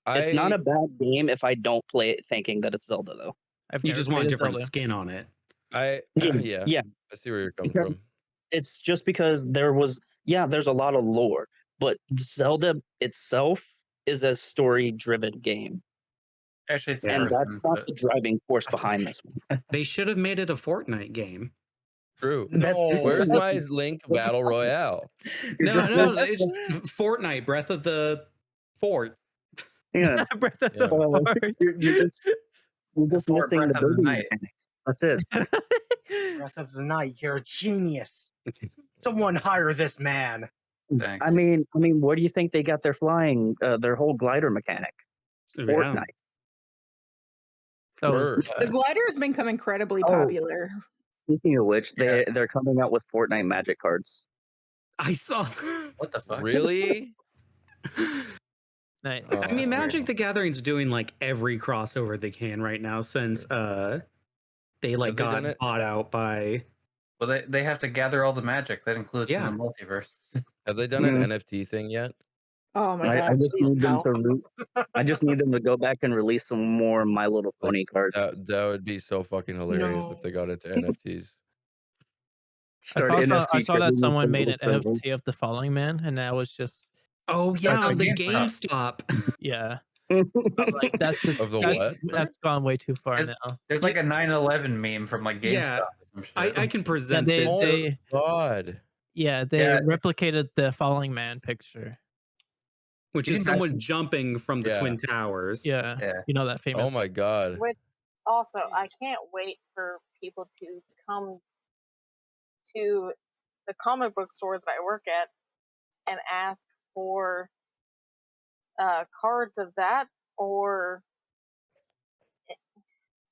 It's not a bad game if I don't play it thinking that it's Zelda, though. I've You never just want played a different Zelda. skin on it. Yeah. Yeah. I see where you're coming Because from. it's just because there's a lot of lore, but Zelda itself is a story-driven game, Actually, it's and the that's first not one, the driving force behind this one. They should have made it a Fortnite game. True. That's Where's that's- my Link Battle Royale? No, it's Fortnite, Breath of the Fort. yeah. Breath of Yeah. the Wild. You're just Fort missing the Breath of the building Night. mechanics. That's it. Breath of the Night, you're a genius. Someone hire this man. Thanks. I mean, where do you think they got their flying, their whole glider mechanic? Yeah. Fortnite. That was- Word. The glider has become incredibly Oh. popular. Speaking of which, they're coming out with Fortnite magic cards. I saw. What the fuck? Really? Nice. Oh, I mean, that's weird. Magic the Gathering's doing like every crossover they can right now since they like Have they done got it? bought out by. Well, they have to gather all the magic that includes Yeah. from the multiverse. Have they done an NFT thing yet? Oh my I god, just please need them no. to. I just need them to go back and release some more My Little Like, Pony cards. that would be so fucking hilarious if they got into NFTs. Start I NFT saw that trading someone with made an little turtles. NFT of the following man, and that was just Oh yeah, That's on the like GameStop. yeah. I'm like that's just Of the that's, what? that's gone way too far There's, now. there's like a 9/11 meme from like GameStop. Yeah, or some shit. I can Yeah, present they this. Oh they God. yeah they Yeah. replicated the falling man picture. Which You is can someone jumping from the Yeah. Twin Towers. Yeah, Yeah. you know that famous. Oh my God. Which also, I can't wait for people to come to the comic book store that I work at and ask for cards of that or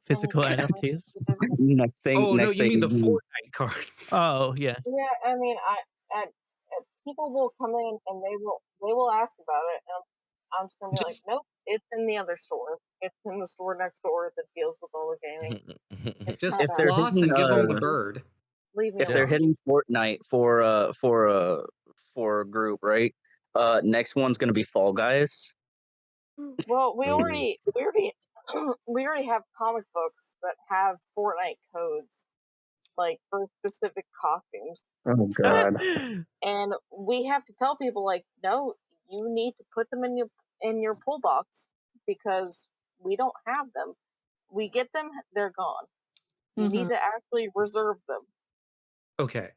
physical oh, NFTs. Next thing. Oh no, next you mean the thing, Fortnite cards? Oh yeah, Yeah, I mean, people will come in and they will ask about it, and I'm just gonna be like, nope, it's in the other store. It's in the store next door that deals with all the gaming. It's Just not if they're floss hitting, and give them the bird. Leave me if they're alone. hitting Fortnite for a group, right? Next one's gonna be Fall Guys. Well, we Ooh. already we already have comic books that have Fortnite codes, like for specific costumes, Oh God. and we have to tell people like, no, you need to put them in your pull box because we don't have them. We get them, they're gone. You need to actually reserve them. Okay.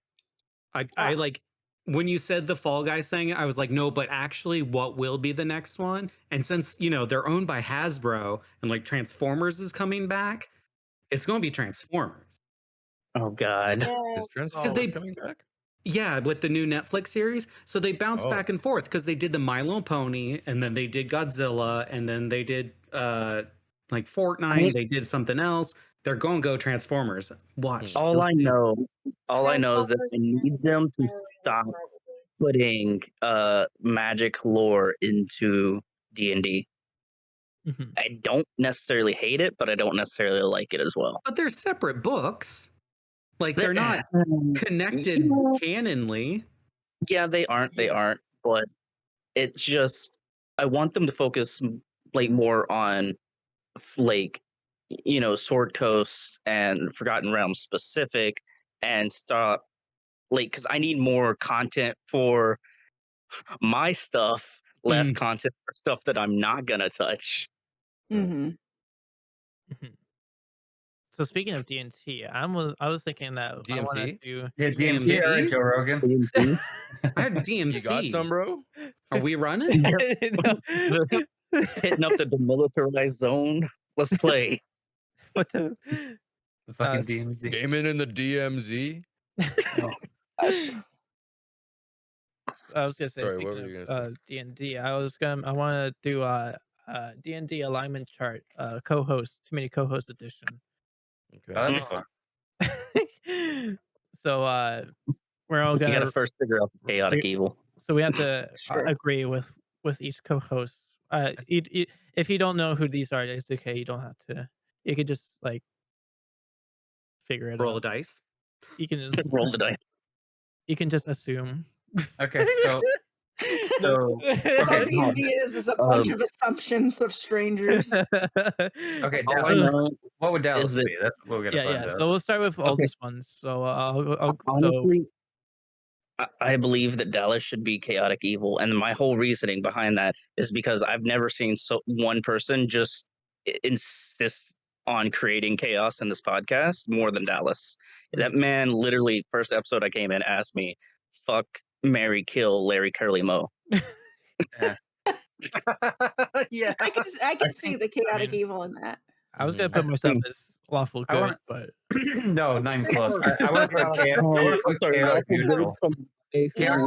I like when you said the Fall Guys thing, I was like, no, but actually what will be the next one? And since, you know, they're owned by Hasbro and like Transformers is coming back, it's going to be Transformers. Oh God. Yeah, Is Transformers they- coming back? Yeah, with the new Netflix series. So they bounce Oh. back and forth because they did the My Little Pony and then they did Godzilla and then they did like Fortnite, they did something else. They're going to go Transformers. Watch. All You'll I see. know is that Transformers I need them to really stop incredible. putting magic lore into D&D. Mhm. I don't necessarily hate it, but I don't necessarily like it as well. But they're separate books. Like they're not connected canonly. Yeah, they aren't. They aren't. But it's just I want them to focus like more on like Sword Coast and Forgotten Realms specific, and stop like because I need more content for my stuff, less content for stuff that I'm not gonna touch. Mm-hmm. Mhm. So speaking of D&T, I was thinking that I want to DMT? do Yeah, DMT, DMC? all right, Joe Rogan. DMT. I had You got DMC. some, bro? Are we running? No. Hitting up the demilitarized zone. Let's play. What's up? The fucking DMZ. Gaming in the DMZ? I was gonna say, Sorry, what speaking were you of gonna say? D&D, I want to do D&D Alignment Chart co-host, too many co-host edition. Oh, that'd be Okay. fun. So we're all You gonna gotta first figure out the chaotic evil. so we have to Sure. agree with each co-host. If you don't know who these are, it's okay. You don't have to. You could just like figure it Roll a out. dice. You can just Roll the dice. you can just assume. Okay, so That's all Okay, hold on. D&D is a bunch of assumptions of strangers. Okay, All I Dallas, know what would Dallas is that- be? That's what we're gonna yeah, find yeah. out. So we'll start with oldest ones. So so honestly, I believe that Dallas should be chaotic evil, and my whole reasoning behind that is because I've never seen one person just insist on creating chaos in this podcast more than Dallas. That man literally, first episode I came in, asked me, "Fuck, marry, kill, Larry Curly Moe." Yeah. I can see the chaotic evil in that. I was gonna Mhm. put myself think- as lawful I good, wanna- but No, not even close. I want to put chaotic neutral. Chaotic neutral,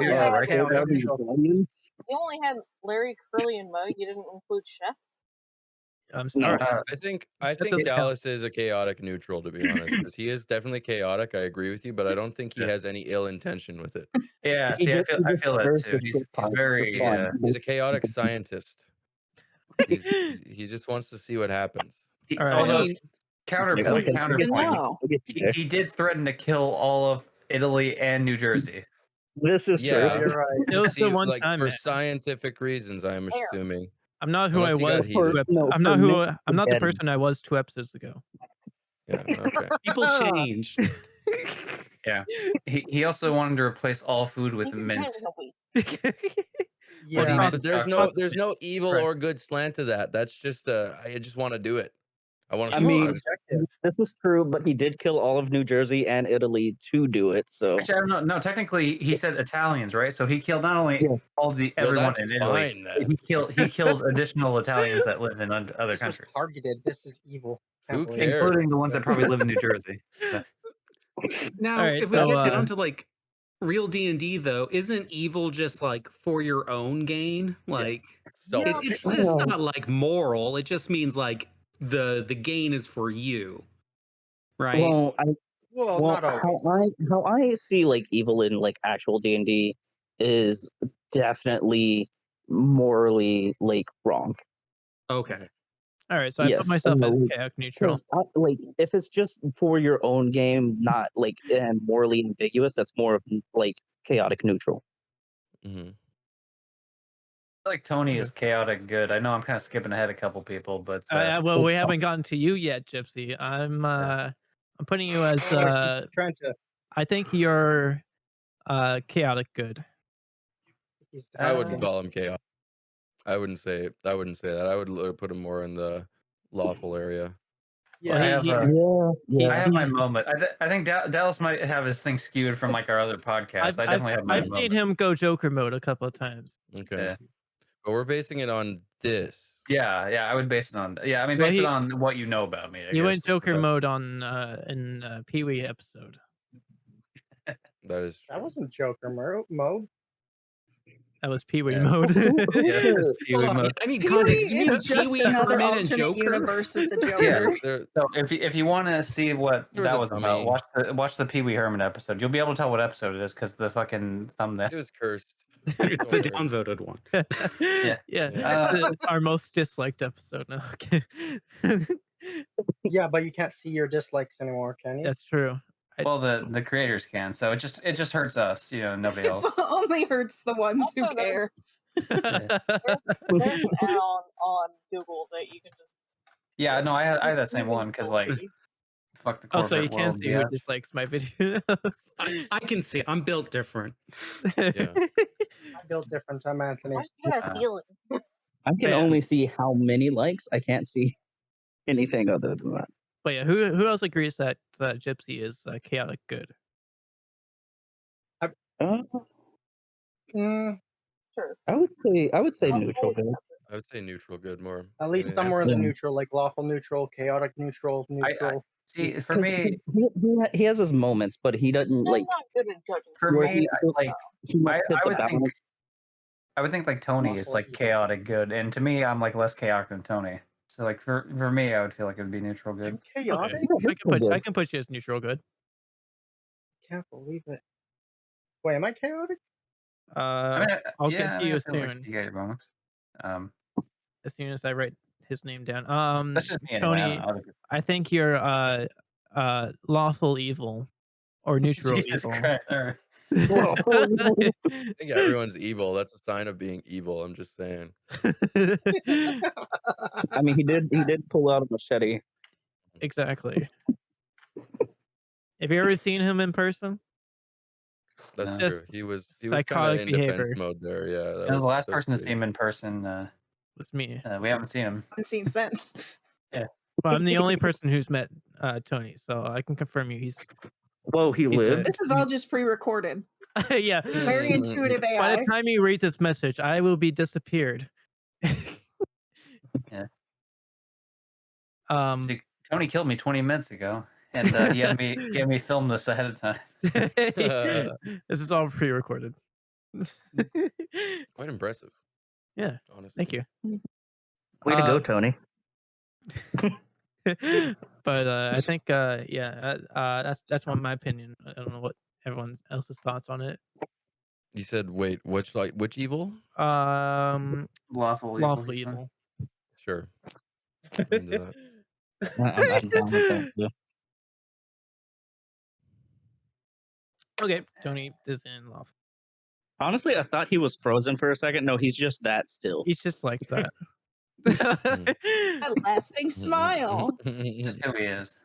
Yeah, right? You only had Larry, Curly, and Moe. You didn't include Chef. I'm No. sorry. I think doesn't count. Dallas is a chaotic neutral, to be honest, because he is definitely chaotic. I agree with you, but I don't think he has any ill intention with it. Yeah, He see, I just- feel he I just feel that prefers too. the He's shit part very for fun. He's a chaotic scientist. He just wants to see what happens. All right. Although mean, counterpoint, good to counterpoint. know. He did threaten to kill all of Italy and New Jersey. This is Yeah, true. You're right. It was see, the one like time, for man. scientific reasons, I am Fair. assuming. I'm not who Unless I he got was. heated. I'm not who. I'm not the person I was 2 episodes ago. Yeah. Okay. People change. Yeah. He also wanted to replace all food with He can mint. change in a week. Yeah. See, Mint but there's chocolate. no evil Right. or good slant to that. That's just I just want to do it. I want to. I It's mean, subjective. this is true, but he did kill all of New Jersey and Italy to do it. So Actually, I don't know. No, technically he said Italians, right? So he killed not only Yeah. all the well, everyone that's in Italy, fine but then. he killed additional Italians that live in other This was countries, targeted. This is evil. Can't Who believe it. cares? including the ones that probably live in New Jersey. So, Now, All right, if we so, get down to like real D&D though, isn't evil just like for your own gain? Like Yeah, it's Yeah. not like moral. It just means like the gain is for you, right? well, well, not always. how I see like evil in like actual D&D is definitely morally like wrong. Okay. All right, so I put Yes, myself as like, chaotic neutral. because like if it's just for your own game, not like and morally ambiguous, that's more of like chaotic neutral. Hmm. I feel like Tony is chaotic good. I know I'm kind of skipping ahead a couple people, but Well, we it's haven't gotten to you yet, Gypsy. I'm putting you as He's trying to. I think you're chaotic good. He's I wouldn't deflecting. call him chaos. I wouldn't say that. I would put him more in the lawful area. Yeah. Well, I have, Yeah, I have my moment. I think Dallas might have his thing skewed from like our other podcast. I definitely have my I've moment. seen him go Joker mode a couple of times. Okay. Yeah. But we're basing it on this. Yeah, I would base it on. Yeah, I mean, Well, base he- it on what you know about me. I He guess, went is the Joker best. mode on in Pee Wee episode. That is That true. wasn't Joker mode. That was Pee Wee Yeah. mode. Yeah, it's Pee-wee Hold on, mode. I need Pee context. Wee You mean is just Pee-wee, another Herman, and alternate Joker? universe of the Joker. Yes. There, So if you want to see what There was that a was about, dummy. watch the Pee Wee Herman episode. You'll be able to tell what episode it is because the fucking thumbnail. it was cursed. It's Don't the worry. downvoted one. Yeah. Our most disliked episode. No, okay. Yeah, but you can't see your dislikes anymore, can you? That's true. Well, the creators can, so it just hurts us, nobody It else. only hurts the ones who Also, there's- care. There's an add-on on Google that you can just. Yeah, no, I have that same Google one because will like be. fuck the Oh, corporate so you can world. see who dislikes my videos. I can see. I'm built different. Yeah. I built different. I'm Anthony. I just got a feeling. I can Yeah. only see how many likes. I can't see anything other than that. But yeah, who else agrees that Gypsy is chaotic good? Mm, Sure. I would say neutral good. I would say neutral good more. at least I mean, somewhere in the Yeah. neutral, like lawful neutral, chaotic neutral, neutral. See, for 'Cause me, he has his moments, but he doesn't I'm like. not good at judging. for where me, like he might I tip the would think balance. I would think like Tony is Lawful like evil. chaotic good, and to me, I'm like less chaotic than Tony. So like for me, I would feel like it would be neutral good. I'm chaotic. I can put you as neutral good. Can't believe it. Wait, am I chaotic? I mean, I'll yeah, get I to mean, you I feel like soon. you get your moments. As soon as I write his name down. That's just me anyway. I Tony, don't know other people. I think you're lawful evil or neutral Jesus evil. Christ! All right. I think everyone's evil. That's a sign of being evil. I'm just saying. I mean, he did pull out a machete. Exactly. Have you ever seen him in person? That's No. true. Just He was kind of psychotic in behavior. defense mode there. Yeah. That The was, last that was person to see pretty- him in person, It's me. we haven't seen him. I haven't seen since. Well, I'm the only person who's met Tony, so I can confirm you. He's Whoa, he He's lived. This is all just pre-recorded. yeah. Very intuitive By AI. the time you read this message, I will be disappeared. Yeah. Um. Tony killed me 20 minutes ago, and he had me film this ahead of time. This is all pre-recorded. Quite impressive. Yeah. Honestly. Thank you. Way to go, Tony. But I think that's one my opinion. I don't know what everyone else's thoughts on it. You said wait, which evil? Lawful Lawful he said. evil. Sure. I'm into that. I'm down with that. Yeah. Okay, Tony is in love. Honestly, I thought he was frozen for a second. No, he's just that still. He's just like that. A lasting smile. Just who he is.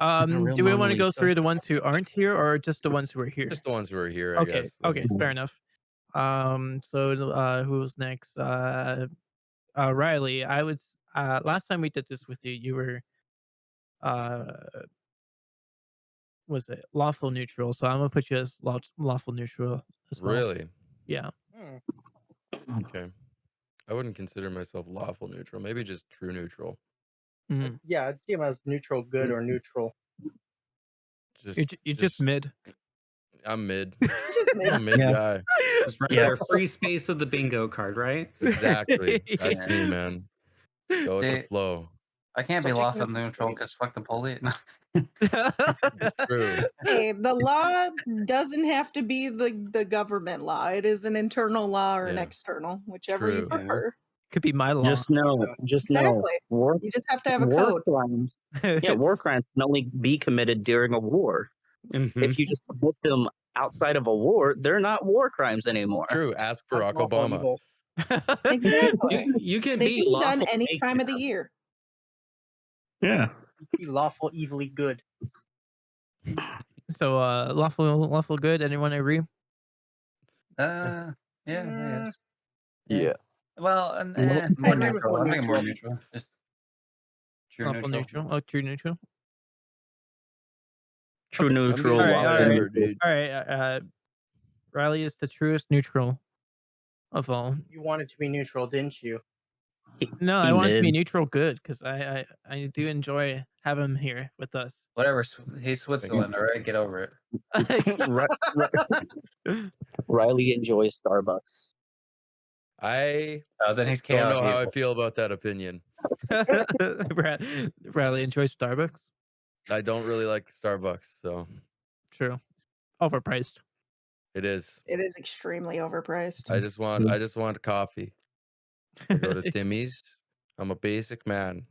real Do we Mona want to go Lisa. through the ones who aren't here, or just the ones who are here? Just the ones who are here, I Okay, guess. okay, fair enough. So who's next? Riley. I was last time we did this with you, you were was it lawful neutral? So I'm gonna put you as lawful neutral as well. Really? Yeah. Okay. I wouldn't consider myself lawful neutral. Maybe just true neutral. Yeah, I'd see him as neutral good or neutral. You're just mid. I'm mid. Just I'm a mid Yeah. guy. Just right Yeah. there, free space with the bingo card, right? Exactly. That's me, man. Go with the See, flow. I can't Still be taking lawful up the neutral space. because fuck the police. True. Hey, the law doesn't have to be the government law. It is an internal law or an Yeah. external, whichever you True. prefer. Could be my law. Just know, Exactly. war You just have to have a war code. crimes. Yeah, war crimes can only be committed during a war. Mhm. If you just commit them outside of a war, they're not war crimes anymore. True. Ask That's Barack lawful Obama. evil. Exactly. You can They be can be done lawful any fake time of the now. year. Yeah. Be lawful evilly good. So lawful good. Anyone agree? Yeah, I Mm, guess. Yeah. Well, I more agree with neutral. more I'm thinking more neutral. neutral. Just true Lawful neutral. neutral. Oh, true neutral. True Okay. neutral. I'm being All right, lawful whatever, neutral. dude. All right. Riley is the truest neutral of all. You wanted to be neutral, didn't you? No, I He want it to be mid. neutral good because I do enjoy having him here with us. Whatever. He's Switzerland, all right? Get over it. Riley enjoys Starbucks. I Then he's don't know chaotic how I evil. feel about that opinion. Riley enjoys Starbucks. I don't really like Starbucks, so True. Overpriced. it is. It is extremely overpriced. I just want coffee. I go to Timmy's. I'm a basic man.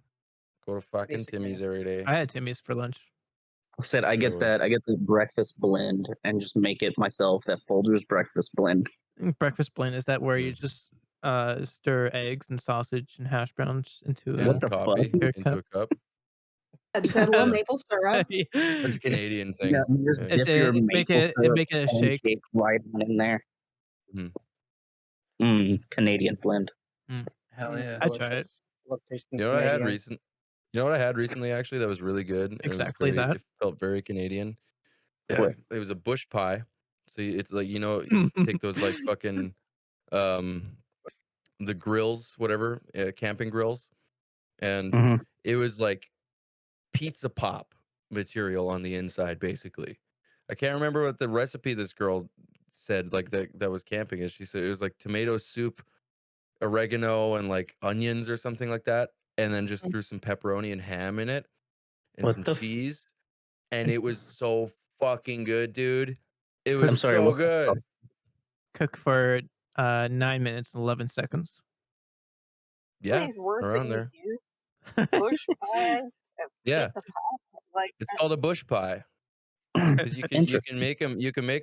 Go to fucking Basic Timmy's man. every day. I had Timmy's for lunch. Said I get Ooh. that. I get the breakfast blend and just make it myself. That Folgers breakfast blend. Breakfast blend, is that where you Mm. just stir eggs and sausage and hash browns into Yeah, What the coffee fuck? into a cup. I just had a little maple syrup. That's a Canadian thing. Yeah, you just Yeah. dip your Make maple it syrup make it a shake. pancake right on in there. Mhm. Canadian blend. Hell yeah. I'd try it. Delicious. Love tasting You know what I had Canadian. You know what I had recently actually that was really good. and Exactly it was that. It felt very Canadian. What? It was a bush pie. So it's like, you take those like fucking the grills, whatever, camping grills, and Mhm. it was like pizza pop material on the inside, basically. I can't remember what the recipe this girl said, like that was camping is. She said it was like tomato soup, oregano, and like onions or something like that, and then just threw some pepperoni and ham in it and What some the? cheese, and it was so fucking good, dude. It I'm was sorry, so what the good. fuck? Cook for 9 minutes and 11 seconds. Yeah, These words that around you there. use, bush pie, Yeah, pizza pie, like it's called a bush pie. Because you can Interesting. make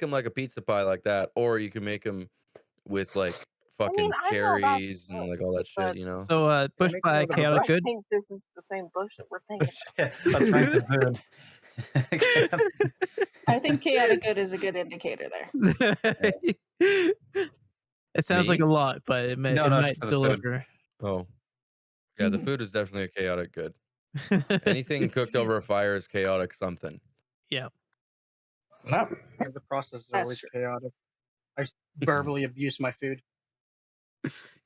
them like a pizza pie like that, or you can make them with like I mean, fucking I know about cherries and bush, like all that but shit, you know. So bush make pie, it out of a I chaotic bush. good. think this is the same bush that we're thinking. Let's rank the food. I think chaotic good is a good indicator there. It sounds like Me? a lot, but it No, just might for the food. deliver. Oh, yeah, the Mhm. food is definitely a chaotic good. Anything cooked over a fire is chaotic something. Yeah. Not Yeah, the process is That's always true. chaotic. I verbally abuse my food.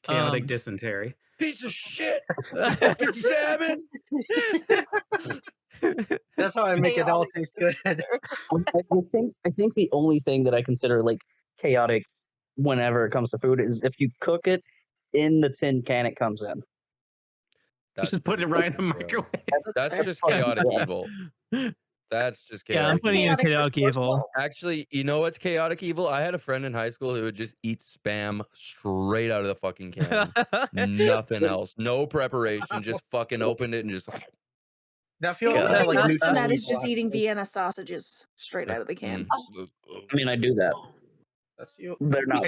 Chaotic Um, dysentery. Piece of shit! Fucking salmon! That's how I make it all Chaotic taste good. I think the only thing that I consider like chaotic whenever it comes to food is if you cook it in the tin can it comes in. That's Just put it pretty right in the fucking chaotic. microwave. That's fair. just chaotic evil. That's just Yeah, I'm chaotic putting evil. in chaotic evil. resourceful. Actually, you know what's chaotic evil? I had a friend in high school who would just eat spam straight out of the fucking can. Nothing else. No preparation. Just fucking opened it and just. That The feels only kind of thing like worse than that is evil, just eating actually. Vienna sausages straight out of the can. I mean, I do that. That's you. They're not.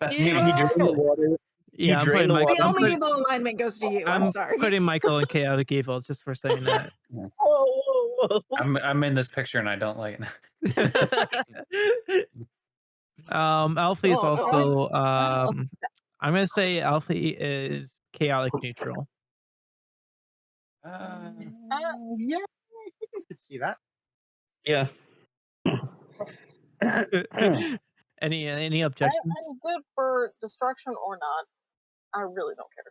That's Ew. me. You drain the water. Yeah, I'm drain putting the Michael. The water. only evil alignment goes to you. I'm I'm sorry. putting Michael in chaotic evil just for saying that. Whoa, whoa, whoa. I'm in this picture and I don't like it. Alfie is Oh, no. also. I'm gonna say Alfie is chaotic neutral. Yeah, I could see that. Yeah. Any objections? I'm good for destruction or not. I really don't care.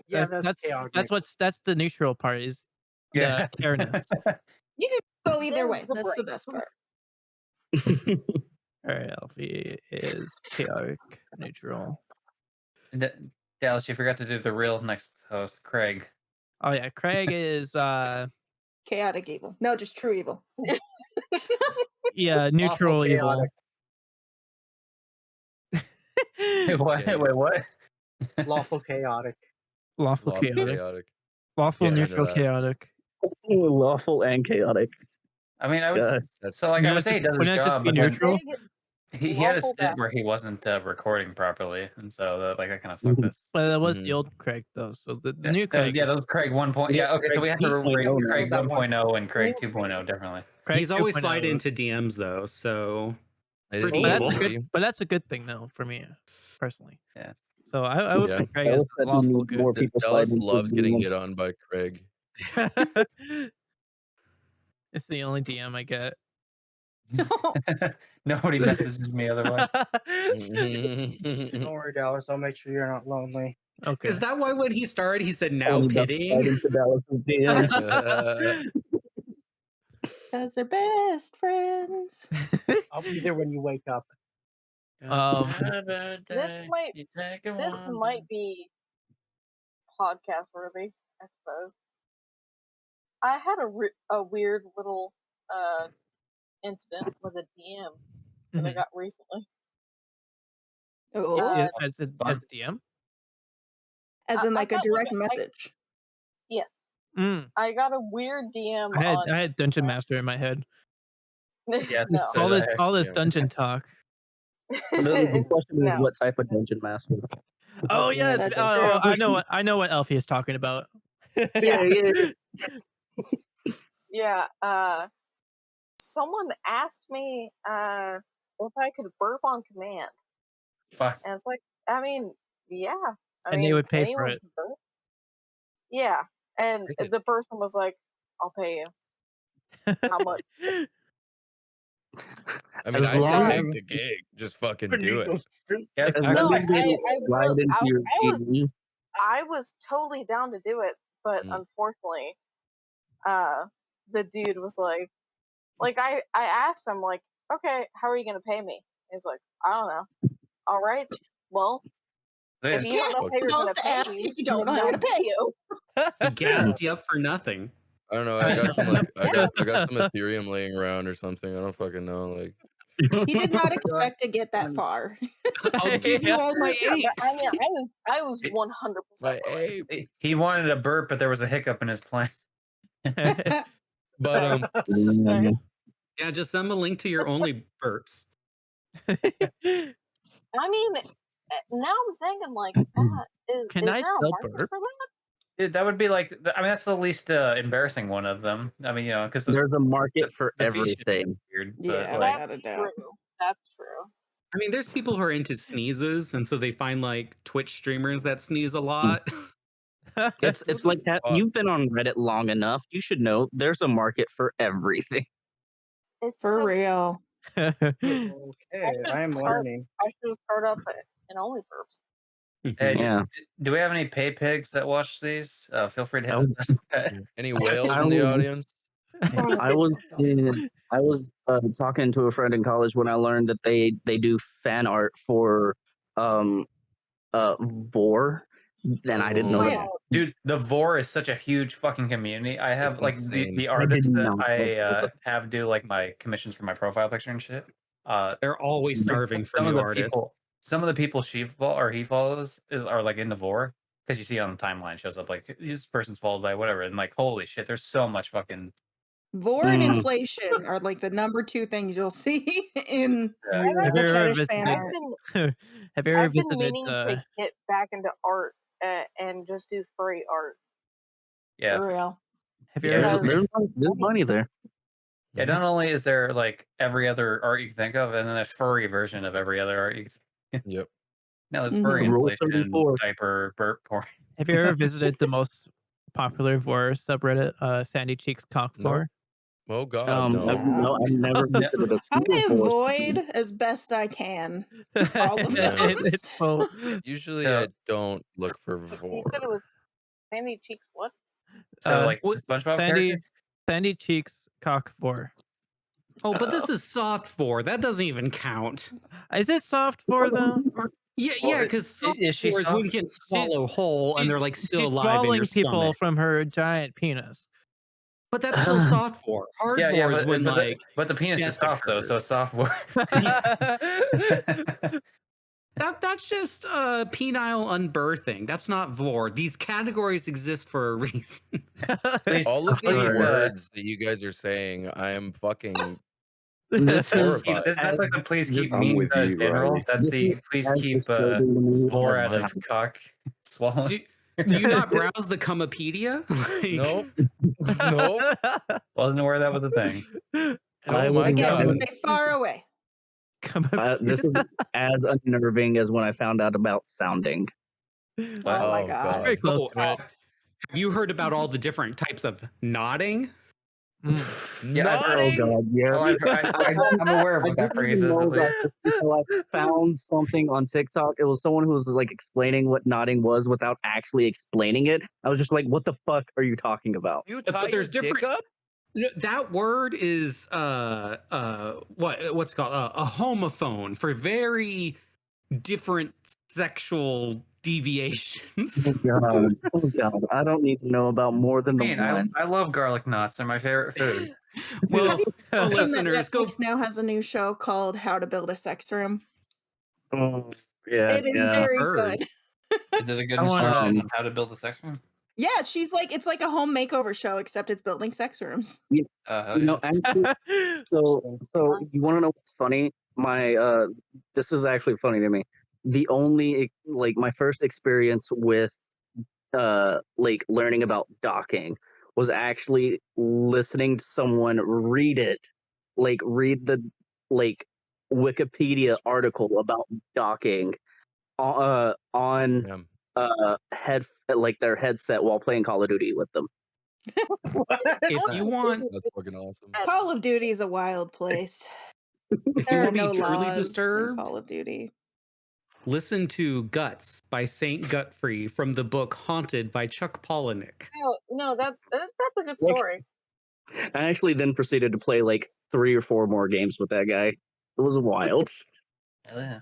Yeah, that's chaotic. That's the neutral part is Yeah. the careness. You can go either There's way. the That's the break. best part. All right, Alfie is chaotic neutral. Dallas, you forgot to do the real next host, Craig. Oh yeah, Craig is Chaotic evil. No, just true evil. yeah, neutral evil. Wait, what? Yeah, Wait, what? Lawful chaotic. Lawful Lawful chaotic. chaotic. Lawful Yeah, I know neutral that. chaotic. Lawful and chaotic. I mean, I would. God. So, like, I would say he does his Wouldn't it just job, be but then neutral? he had a Lawful stint bad. where he wasn't recording properly, and so that kind of fucked Mhm. us. But that was Mhm. the old Craig though. So the Yeah, new that Craig. was, yeah, that was Craig 1. Yeah, okay, so we have to Craig rate 2.0 now. Craig That 1.0 and Craig New 2.0 differently. Craig He's always 2.0. slide into DMs though, so It is pretty But evil. that's good. But that's a good thing though for me personally. Yeah. So I would Yeah. put Craig as Dallas said he lawful needs more good. people Dallas sliding into loves his getting DMs. hit on by Craig. It's the only DM I get. Nobody messages me otherwise. Don't worry, Dallas. I'll make sure you're not lonely. Okay. Is that why when he started he said now Only slide pitting? into Dallas's DM. Because they're best friends. I'll be there when you wake up. This might be podcast worthy, I suppose. I had a weird little incident with a DM that I Mhm. got recently. Oh, As the DM. as in I like a got direct message. Yes, Mm. I got a weird DM. I had Dungeon Master in my head. Yeah, No. so did I, All this yeah. dungeon talk. The question is, No. what type of dungeon master? Oh yes. That's Oh, true. I know what Alfie is talking about. Yeah. Yeah. Someone asked me if I could burp on command, Fuck. and it's like, I mean, yeah. And they would pay for anyone it. can burp. Yeah, and Take it. the person was like, "I'll pay you." How much? I mean, As I long say as- take the gig. Just fucking do it. Yeah, As I long No, as they I slide will- into your was DM, I was totally down to do it, but unfortunately, the dude was like I asked him like, okay, how are you gonna pay me? He's like, I don't know. All right, well, if you don't know how you're gonna supposed to pay ask me, if you don't then know how no to pay you. He gassed you up for nothing. I don't know. I got some like I got some Ethereum laying around or something. I don't fucking know. Like He did not expect to get that far. I'll give you all my Yeah, but I apes. mean, I was 100% my right. ape. He wanted a burp, but there was a hiccup in his plan. But Right. Yeah, just send a link to your only burps. I mean, now I'm thinking like, is Can there I a sell market burps? for that? Dude, that would be like, I mean, that's the least embarrassing one of them. I mean, because there's a market for the fee should be everything. weird. Yeah, But, like, without a That's doubt. true. That's true. I mean, there's people who are into sneezes, and so they find like Twitch streamers that sneeze a lot. It's like that. You've been on Reddit long enough. You should know there's a market for everything. It's For so real. Okay, I am start- learning. I should start up in only burps. hey, Yeah. do we have any pay pigs that watch these? Feel free to hit I us. any whales I in the will- audience? I was talking to a friend in college when I learned that they do fan art for Vor, then I didn't know Oh, that. yeah. Dude, the Vor is such a huge fucking community. I have It's like insane. the I artists didn't that know that was I have do like my commissions for my profile picture and shit. They're always Like, starving for some of new the artists. people, some of the people he follows are like in the Vor because you see on the timeline shows up like this person's followed by whatever, and like holy shit, there's so much fucking. Vor and Mm. inflation are like the number 2 things you'll see in And Have the you ever fetish fan visited? art. Have you ever I've been visited? meaning to get back into art and just do furry art. Yeah, For real. Have you Yeah, ever? Because There's money there. yeah. Not only is there like every other art you can think of, and then there's furry version of every other art you can think. Yep. No, there's furry Mhm. Rule inflation, 34. diaper, burp porn. Have you ever visited the most popular Vor subreddit, Sandy Cheeks Cock No. Vor? Oh God, I've never No. visited a I single forest. avoid as best I can all of Yeah. those. It's full. Usually So- I don't look for you Vor. said it was Sandy Cheeks. What? So like what- SpongeBob Sandy character. Sandy Cheeks Cock Vor. Oh, but this is soft Vor. That doesn't even count. Is it soft Vor though? Yeah, Well, yeah, because soft is she Vor is when you soft? can swallow whole and they're like still she's alive in your swallowing people stomach. from her giant penis. But that's still soft Vor. Hard Yeah, Vor is when but the penis death is soft though, so occurs. it's soft Vor. That's just penile unbirthing. That's not Vor. These categories exist for a reason. All of these Please, words that you guys are saying, I am fucking This is horrified. That's like the please keep I'm meat with you, general. Riley. That's This the is please as keep disturbing to me Vor as out of cock swallowing. Do you not browse the Comepedia? Like, Nope. Nope. Wasn't aware that was a thing. I Oh would my Again, God. stay far away. This is as unnerving as when I found out about sounding. Oh my Oh, god. Very God. close Oh, to it. have you heard about all the different types of nodding? Mm. Yeah, I've heard- Oh Nodding? god, yeah. I'm aware of I what that didn't phrase even is. know At about least. this until I found something on TikTok. It was someone who was like explaining what nodding was without actually explaining it. I was just like, "What the fuck are you talking about?" You But tie there's your dick different- up? That word is what's it called a homophone for very different sexual deviations. Oh god, I don't need to know about more than the Man, one. I love garlic knots. They're my favorite food. Well, Have you for seen that listeners, go. Netflix now has a new show called How to Build a Sex Room? Oh, yeah, It is yeah. very Heard. good. Is it a good I wanna- instruction on how to build a sex room? Yeah, she's like it's like a home makeover show except it's building sex rooms. You know, actually, so you want to know what's funny? This is actually funny to me. The only like my first experience with like learning about docking was actually listening to someone read it, like read the like Wikipedia article about docking on Yeah. like their headset while playing Call of Duty with them. If you want, That's fucking awesome. Call of Duty is a wild place. if you There are want to no be truly laws in disturbed, Call of Duty. listen to Guts by Saint Gutfrey from the book Haunted by Chuck Palahniuk. No, that's a good story. I actually then proceeded to play like 3 or 4 more games with that guy. It was wild. Hell yeah.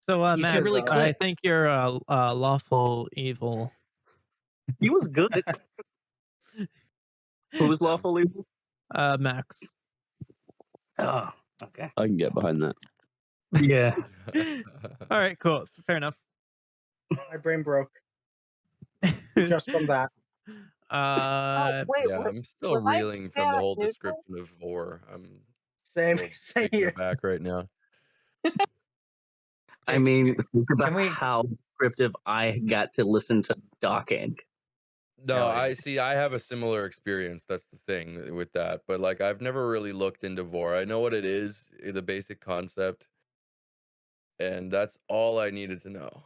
So, You Matt, two really I clicked. think you're lawful evil. He was good. Who was lawful evil? Max. Oh, okay. I can get behind that. Yeah. All right, cool. Fair enough. My brain broke just from that. Wait, Yeah, I'm still was I reeling from the bad at whole neutral? description of Vor. I'm Same, still same taken here. aback right now. I mean, think about Can we- how descriptive I got to listen to docking. No, Yeah, I see. I have a similar experience. That's the thing with that. But like, I've never really looked into Vor. I know what it is, the basic concept, and that's all I needed to know.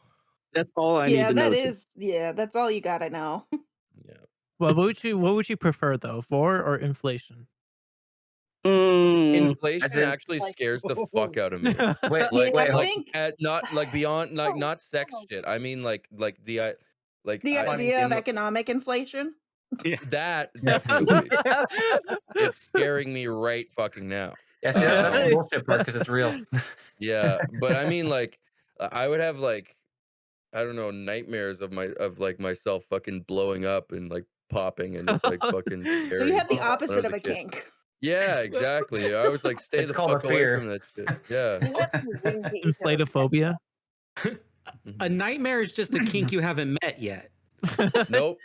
That's all I Yeah, need to know. that is. Yeah, that's all you gotta know. Yeah. Well, what would you prefer though, Vor or inflation? Inflation in- actually Like- scares the fuck out of me. Wait, Yeah, Like, I like think not like beyond like not sex shit. I mean like the like the I- idea in of the- economic inflation. that definitely it's scaring me right fucking now. Yeah, see, that's the bullshit part because it's real. Yeah, but I mean like I would have like I don't know, nightmares of myself fucking blowing up and like popping, and it's like fucking scary. So you had the when I opposite was of a kid. kink. Yeah, exactly. I was like, stay It's the called a fuck away fear. from that shit. Yeah. You had some wing that you could have Inflatophobia. A nightmare is just a kink you haven't met yet. Nope.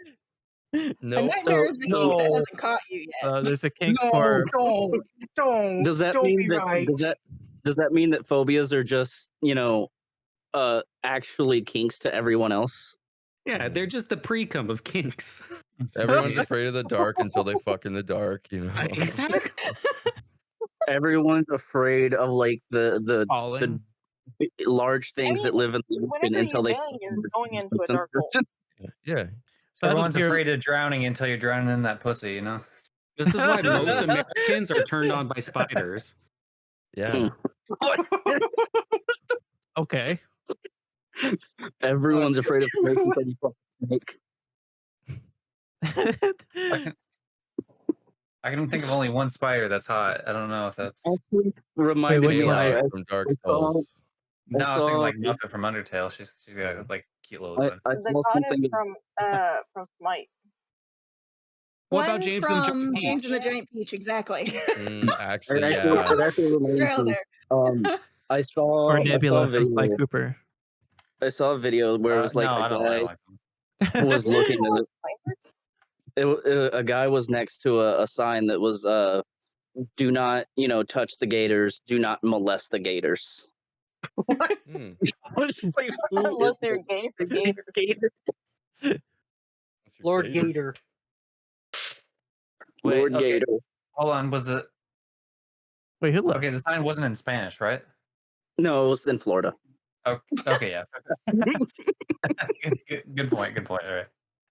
A Nope. nightmare is a kink that No. hasn't caught you yet. There's a kink No, for don't. Does that don't mean be that right. does that mean that phobias are just, actually kinks to everyone else? Yeah, they're just the pre-cum of kinks. Everyone's afraid of the dark until they fuck in the dark, you know. Exactly. Everyone's afraid of like the falling. large I things that mean, live in the ocean whenever until you're they young, you're going into a dark hole. Yeah. So Everyone's you're- afraid of drowning until you're drowning in that pussy, you know? This is why most Americans are turned on by spiders. Yeah. Okay. Everyone's afraid of snakes until you fuck a snake. I can think of only one spider that's hot. I don't know if that's. Actually, reminded which me. one? I from Dark I saw- Souls. No, I was thinking saw- like Muffet from Undertale. She's got like cute little son. I The saw goddess something. from Smite. What about One James and from Giant James and the Peach? Giant Peach, exactly. Actually, It yeah. actually reminds Trail me. there. I saw Or I saw Nebula a from Sly video. Cooper. I saw a video where it was like no, I a don't guy like them. was looking at Spiders? a guy was next to a sign that was do not touch the gators, do not molest the gators. What? Hmm. I was just like, who Unless is they're this? gay for gators. Gator? Lord Gator. Wait, Lord okay. Gator. Hold on, was it Wait, who left? okay? The sign wasn't in Spanish, right? No, it was in Florida. Oh, okay, yeah. Good point. Good point. All right.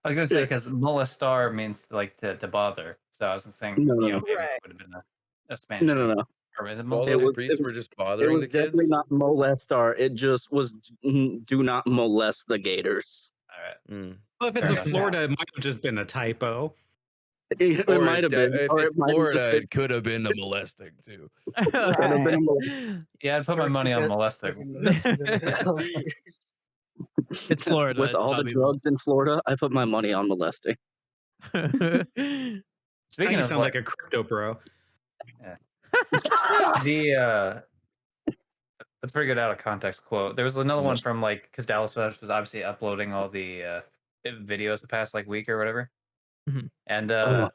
I was gonna say because molestar means like to bother. So I was saying, No, maybe Right. it would have been a Spanish. No, no, thing. no. Or is it All It those was- priests it was- were just It bothering was the kids. definitely not molestar. It just was do not molest the gators. All right. Mm. Well, if it's Fair in enough. Florida, it might have just been a typo. It Or might have been. If Or it's it might have Florida, just been- it could have been a molesting too. could have been a molest- Yeah, I'd put my money on molesting. It's Florida. With it's all the probably drugs in Florida, I put my money on molesting. molesting. Now Speaking you of sound like a crypto bro. the that's a pretty good out of context quote. There was another one from like because Dallas was obviously uploading all the videos the past like week or whatever, Mhm. and Oh.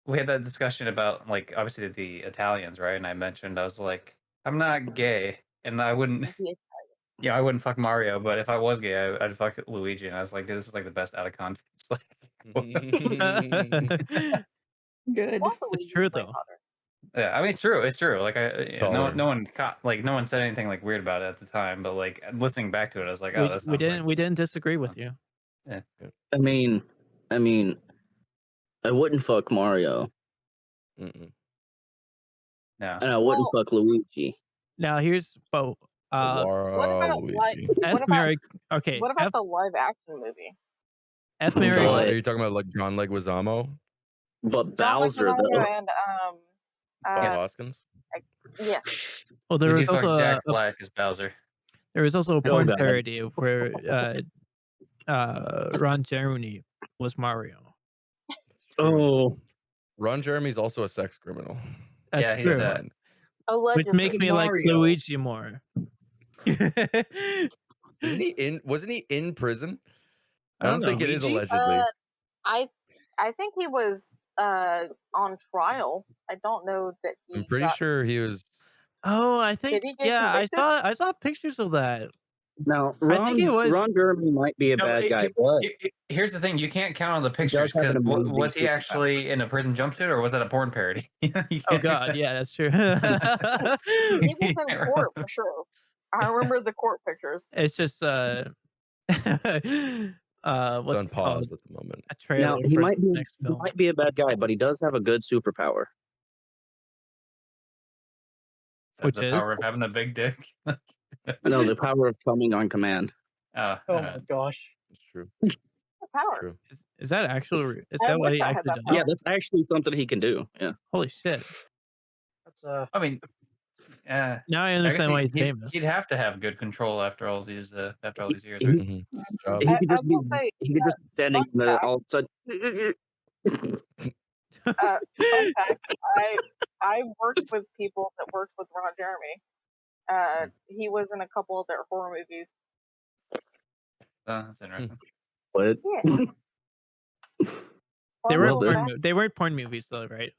we had that discussion about like obviously the Italians, right? And I mentioned I was like, I'm not gay, and I wouldn't, I wouldn't fuck Mario, but if I was gay, I'd fuck Luigi. And I was like, dude, this is like the best out of context. Good. It's true though. Yeah, I mean it's true. It's true. Like Taller. no one said anything like weird about it at the time, but like listening back to it, I was like, oh, that's we didn't disagree with you. I mean, I wouldn't fuck Mario, Mm-mm. No. and I wouldn't fuck Luigi. Now here's What about like Luigi. F what about Mary. Okay, what about the live action movie? F Oh, Mary. God. Are you talking about like John Leguizamo? But John Bowser, Leguizamo though. and Bob Hoskins? yes. Well, there Would was you fuck also Jack Black as Bowser? there was also a Oh, porn God. parody where Ron Jeremy was Mario. Oh, Ron Jeremy's also a sex criminal. That's Yeah, he's true. Fine. Which Allegedly. makes me like Mario. Luigi more. Wasn't he in prison? I I don't don't think it is Luigi? allegedly. I think he was on trial. I don't know that he I'm pretty got, sure he was. Oh, I think he get yeah, convicted? I saw pictures of that. now I think it was- Ron Jeremy might be a No, bad it- guy, it- but Here's the thing: you can't count on the pictures have an because amazing was he superpower. actually in a prison jumpsuit or was that a porn parody? You Oh can't God, say- yeah, that's true. He was in court for sure. I remember the court pictures. It's just what's It's on it called? pause at the moment. A trailer now he for might the be next film. a bad guy, but he does have a good superpower. Which the is? power of having a big dick. No, the power of coming on command. Oh, Oh my gosh. It's true. The power. True. Is that actually? Is I that what wish he I had actually that does? Yeah, that's actually something he can do. Yeah. Holy shit! That's I mean, Now I I guess understand why he's famous. he'd have to have good control after all these years, right? Mhm. It's his job. He could I just be will say, he could just be standing fun there fact, all of a sudden. fun fact, I worked with people that worked with Ron Jeremy. He was in a couple of their horror movies. That's interesting. What? Yeah. They Fun weren't little porn. fact. They weren't porn movies though, right?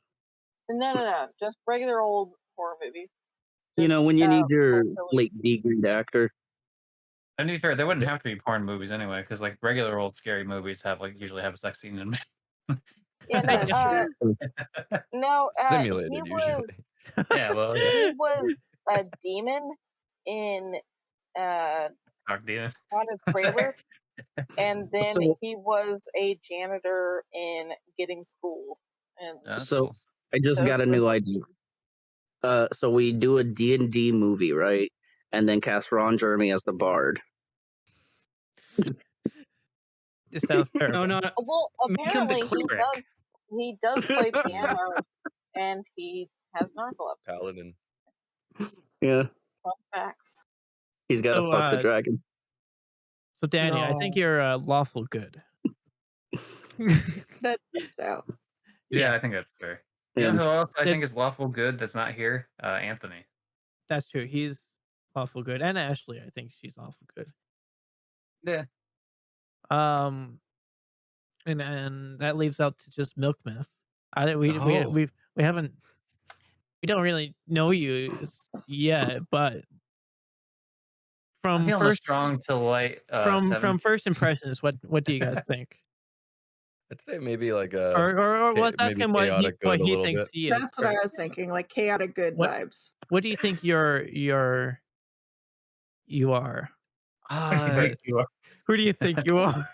No. Just regular old horror movies. You Just know, when you need your silly. like B-grade actor. And to be fair, they wouldn't have to be porn movies anyway, because like regular old scary movies usually have a sex scene in them. Yeah, That's true. no. Simulated He usually. was Yeah, well, he was a demon in Cock demon. Haunted Trailer, and then So- he was a janitor in Getting Schooled. And That's So cool. I just those got a were new the- idea. So we do a D&D movie, right? And then cast Ron Jeremy as the bard. This sounds terrible. No. Well, Make him the apparently cleric. he does play piano, and he has narcolepsy. Paladin. Yeah, Fun facts. he's got to So, fuck the dragon. So Danny, I think No. you're lawful good. That checks out. Yeah, I think that's fair. Yeah. You know who else I There's- think is lawful good that's not here? Anthony. That's true. He's lawful good, and Ashley, I think she's lawful good. Yeah. And that leaves out to just Milkmouth. We Oh. haven't. We don't really know you yet, but I'm from feeling a first strong to light from 7. first impressions, what do you guys think? I'd say maybe like a Or let's ask maybe him what chaotic good a he little thinks bit. he is. That's what I was thinking, like chaotic good What- vibes. What do you think you are? Who do you think you are?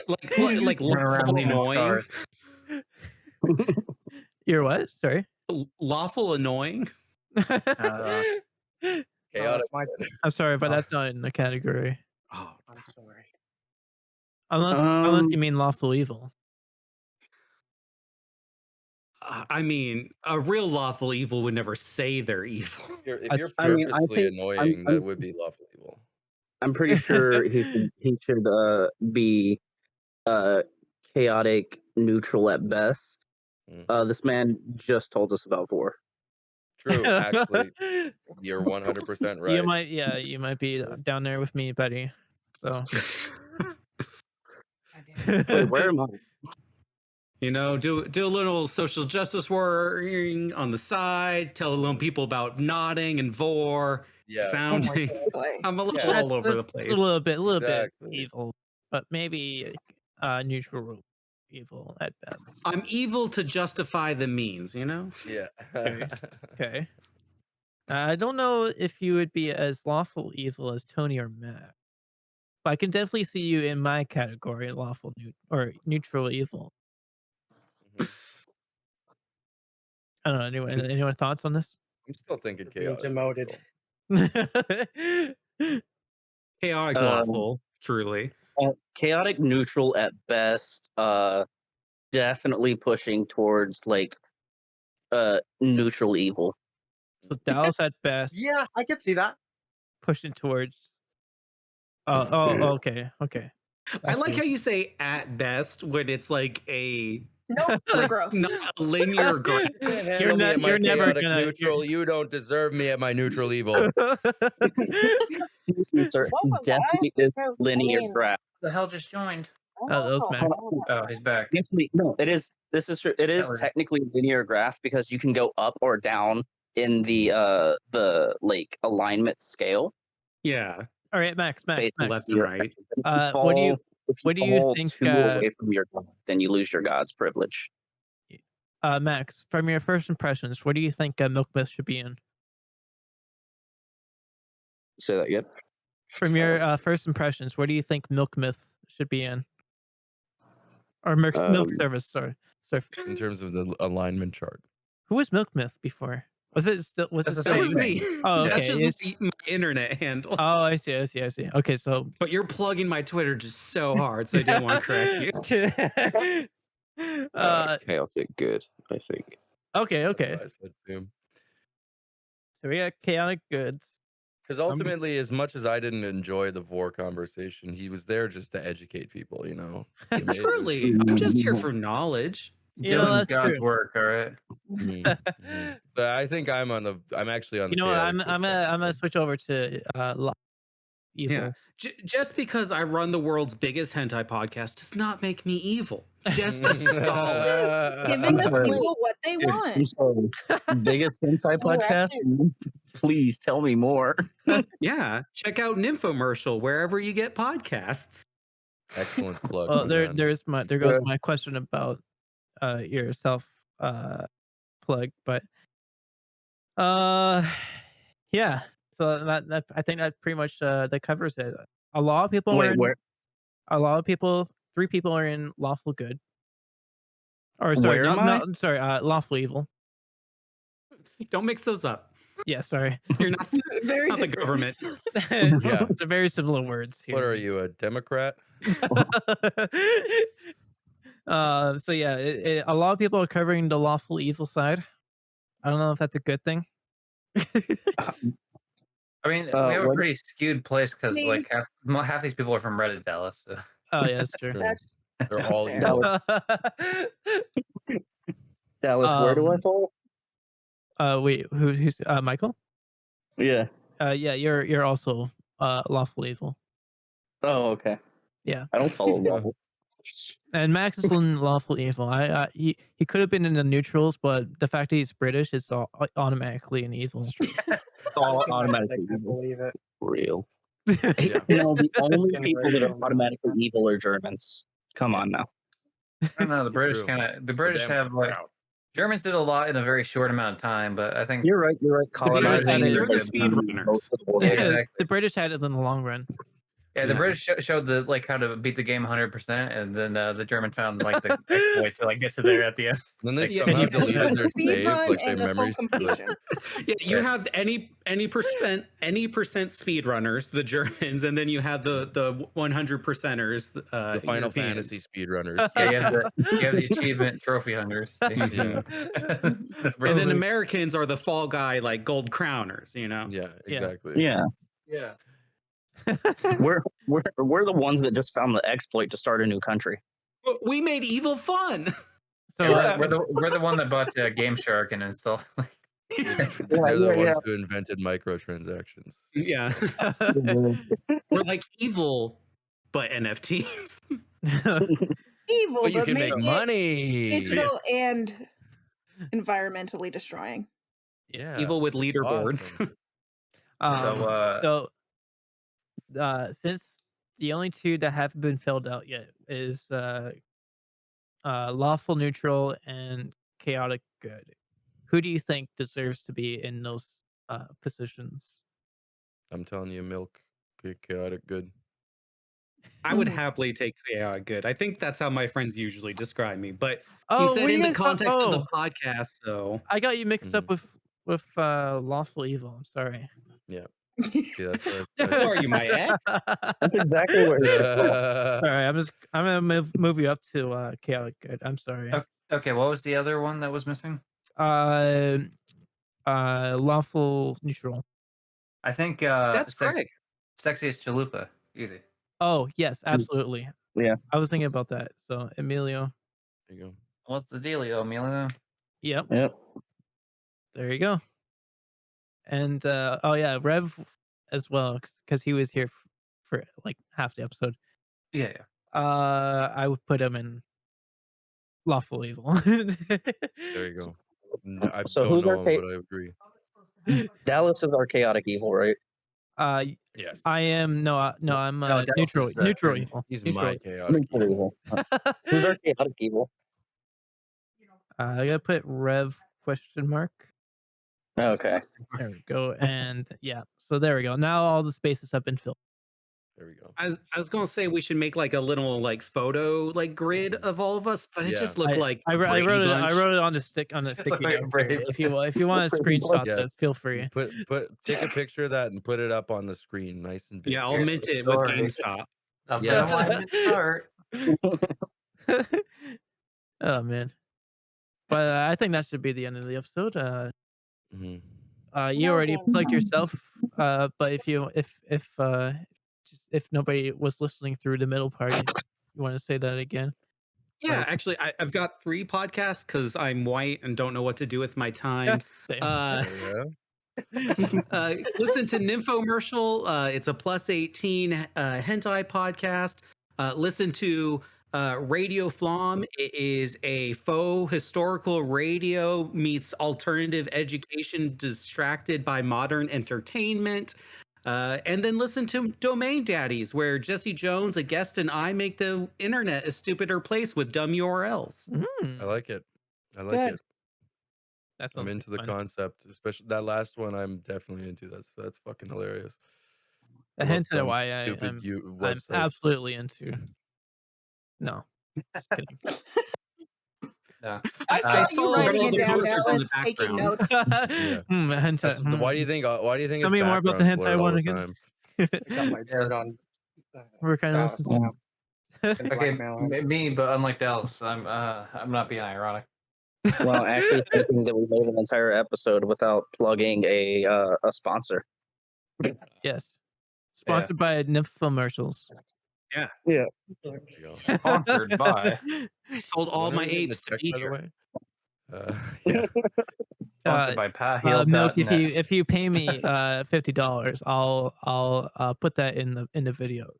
like Run around lawful leaving annoying. scars. You're what? Sorry. Lawful annoying. Chaotic. That's my. I'm sorry, but that's not in the category. Oh, I'm sorry. Unless you mean lawful evil. I mean, a real lawful evil would never say they're evil. If you're I mean, I purposely think- annoying, I'm- that would be lawful evil. I'm pretty sure he should be chaotic neutral at best. This man just told us about 4. True, actually, you're 100% right. You might be down there with me, Betty. So Wait, where am I? You know, do a little social justice work on the side. Tell little people about nodding and vor. Yeah. Sounding. Play. I'm a little Yeah. all over the place. A little bit Exactly. evil, but maybe neutral evil at best. I'm evil to justify the means. You know. Yeah. Okay. I don't know if you would be as lawful evil as Tony or Matt, but I can definitely see you in my category, lawful or neutral evil. I don't know. Anyone thoughts on this? I'm still thinking Being chaotic. demoted. Chaotic Um, lawful. Truly. Chaotic neutral at best. Definitely pushing towards like neutral evil. So Dallas at best, Yeah, I could see that. pushing towards. Okay. I like how you say "at best" when it's like a Nope, like growth. not a linear graph. You're You're never chaotic gonna- neutral. You don't deserve me at my neutral evil. Excuse me, sir. What was Definitely that? is Because, linear I mean, graph. The hell just joined? I Oh, know that it's was all Mac. wrong. Oh, he's back. Actually, no. It is. This is true. It is Never. technically linear graph because you can go up or down in the like alignment scale. Yeah, All right, Max. based on left and your right. actions. And if What do you- if what do you fall think, too away from your god, then you lose your god's privilege. Max, from your first impressions, what do you think Milkmouth should be in? Say that again. From your first impressions, what do you think Milkmouth should be in? Or milk service, sorry. In terms of the alignment chart. Who was Milkmouth before? Was it still? Was That's it the that still was same you? me. Oh, okay. That's just it's- my internet handle. Oh, I see. Okay, so But you're plugging my Twitter just so hard, so I didn't want to correct you. uh, chaotic good, I think. okay. That's what I said too. So we got chaotic goods. Because ultimately, as much as I didn't enjoy the vor conversation, he was there just to educate people. You know, It was- Truly, I'm just here for knowledge. You know, Doing that's God's true. work, all right. Mhm, mhm. So I think I'm actually on the. You know what? chaotic good I'm side, gonna so. switch over to evil. Yeah. Just because I run the world's biggest hentai podcast does not make me evil. Just a scholar. Giving I'm the sorry. people what they Dude, I'm want. sorry. Biggest hentai You podcast? Please tell me more. Yeah. Check out Nymphomercial wherever you get podcasts. Excellent plug. Well, my man. there goes my question about your self plug, but yeah. So that I think that pretty much that covers it. A lot of people Wait, where? Three people are in lawful good. Or sorry, Where am I? sorry, lawful evil. Don't mix those up. Yeah, sorry. You're not, Very not the different. government. Yeah. They're very similar words here. What are you, a Democrat? So yeah, a lot of people are covering the lawful evil side. I don't know if that's a good thing. I mean, we have a what- pretty skewed place because Me. like half these people are from Reddit, Dallas. So. Oh yeah, that's true. True. That's They're all fair. evil. Dallas, where do I Um, fall? Wait, who's Michael? Yeah. Yeah, you're also lawful evil. Oh, okay. Yeah. I don't follow levels. And Max is in lawful evil. He could have been in the neutrals, but the fact that he's British, it's automatically an evil. It's all I automatically can't evil. believe it. Real. Yeah. No, the only Getting people that are ready for automatically evil are Germans. Come on now. I don't know. The British True. the British damn have like proud. Germans did a lot in a very short amount of time, but I think You're right. British Colonizing had it- They're the is speedrunners. most of the world. Yeah, Yeah, exactly. the British had it in the long run. yeah, the Yeah. British showed the like how to beat the game 100%, and then the German found like the exploit to like get to there at the end. Then they Like, somehow you- deleted their Speed saves, run like their and a full memories. completion. Yeah, you Yeah. have any percent speedrunners, the Germans, and then you have the 100%ers, The Final Europeans. Fantasy speedrunners. Yeah, you have the achievement trophy hunters. Yeah. And then Americans are the fall guy, like gold crowners, you know? Yeah, Yeah. exactly. Yeah. Yeah. We're the ones that just found the exploit to start a new country. We made evil fun. So Yeah, we're the one that bought Game Shark and installed. They're the ones who invented microtransactions. Yeah. We're like evil, but NFTs. Evil, But you but can make it money. digital and environmentally destroying. Yeah. Evil with leaderboards. Awesome. Since the only two that haven't been filled out yet is lawful neutral and chaotic good. Who do you think deserves to be in those positions? I'm telling you, milk, chaotic good. I would happily take chaotic good. I think that's how my friends usually describe me. But Oh, he said what in do the you guys context of the oh. podcast, so I got you mixed up Mhm. with lawful evil. I'm sorry. Yeah. See, that's what who are you, my ex? That's exactly what it is. All right, I'm gonna move you up to chaotic good. I'm sorry. Okay, what was the other one that was missing? Lawful neutral. I think That's Greg. sexiest chalupa. Easy. Oh yes, absolutely. Yeah. I was thinking about that. So Emilio. There you go. What's the dealio, Emilio? Yep. Yep. There you go. And oh yeah, Rev as well, because he was here for like half the episode. Yeah. I would put him in lawful evil. There you go. I So don't who's our know him, but I agree. Dallas is our chaotic evil, right? Yes. I am I'm Dallas neutral is, neutral green. evil. He's Neutral. my chaotic evil. Who's our chaotic evil? I gotta put Rev question mark. Okay. There we go. And yeah, so there we go. Now all the spaces have been filled. There we go. I was gonna say we should make like a little like photo like grid of all of us, but it Yeah. just looked like I a wrote Brady it. I Bunch. wrote it on the sticky Just like note a Brady here. If you want to screenshot Yeah. this, feel free. Take a picture of that and put it up on the screen, nice and big. Yeah, I'll Here's mint the it with story. GameStop. I'll Yeah. tell him why I'm in the Oh man. But I think that should be the end of the episode. Mhm. You No already game plugged time. yourself. But if nobody was listening through the middle part, you want to say that again? Yeah, Like- actually, I've got 3 podcasts because I'm white and don't know what to do with my time. Same. Listen to Nymphomercial. It's a +18 hentai podcast. Listen to Radio Flom. It is a faux historical radio meets alternative education distracted by modern entertainment. And then listen to Domain Daddies, where Jesse Jones, a guest, and I make the internet a stupider place with dumb URLs. I like it. I like Good. it. That I'm sounds into the fun. concept, especially that last one. I'm definitely into. That's fucking hilarious. A I love hint at dumb, why stupid I'm websites. absolutely into. No, just kidding. Yeah. I saw saw you writing all it the down, posters in the Dallas, taking background. notes. Yeah. Hentai. That's, why do you think? Why do you think Tell it's me more about the background hentai blurred all one the again. time? I got my dirt on We're kind of Dallas listening. now. Okay, Blackmail him. me, but unlike Dallas, I'm not being ironic. Well, actually thinking that we made an entire episode without plugging a sponsor. Yes. Sponsored by Nymphomercials. There you go. Sponsored by. I sold all When are my we getting the apes to check, be by the here. way? Yeah. Sponsored by Milk, if PatHeal.net. you pay me $50, I'll put that in the video.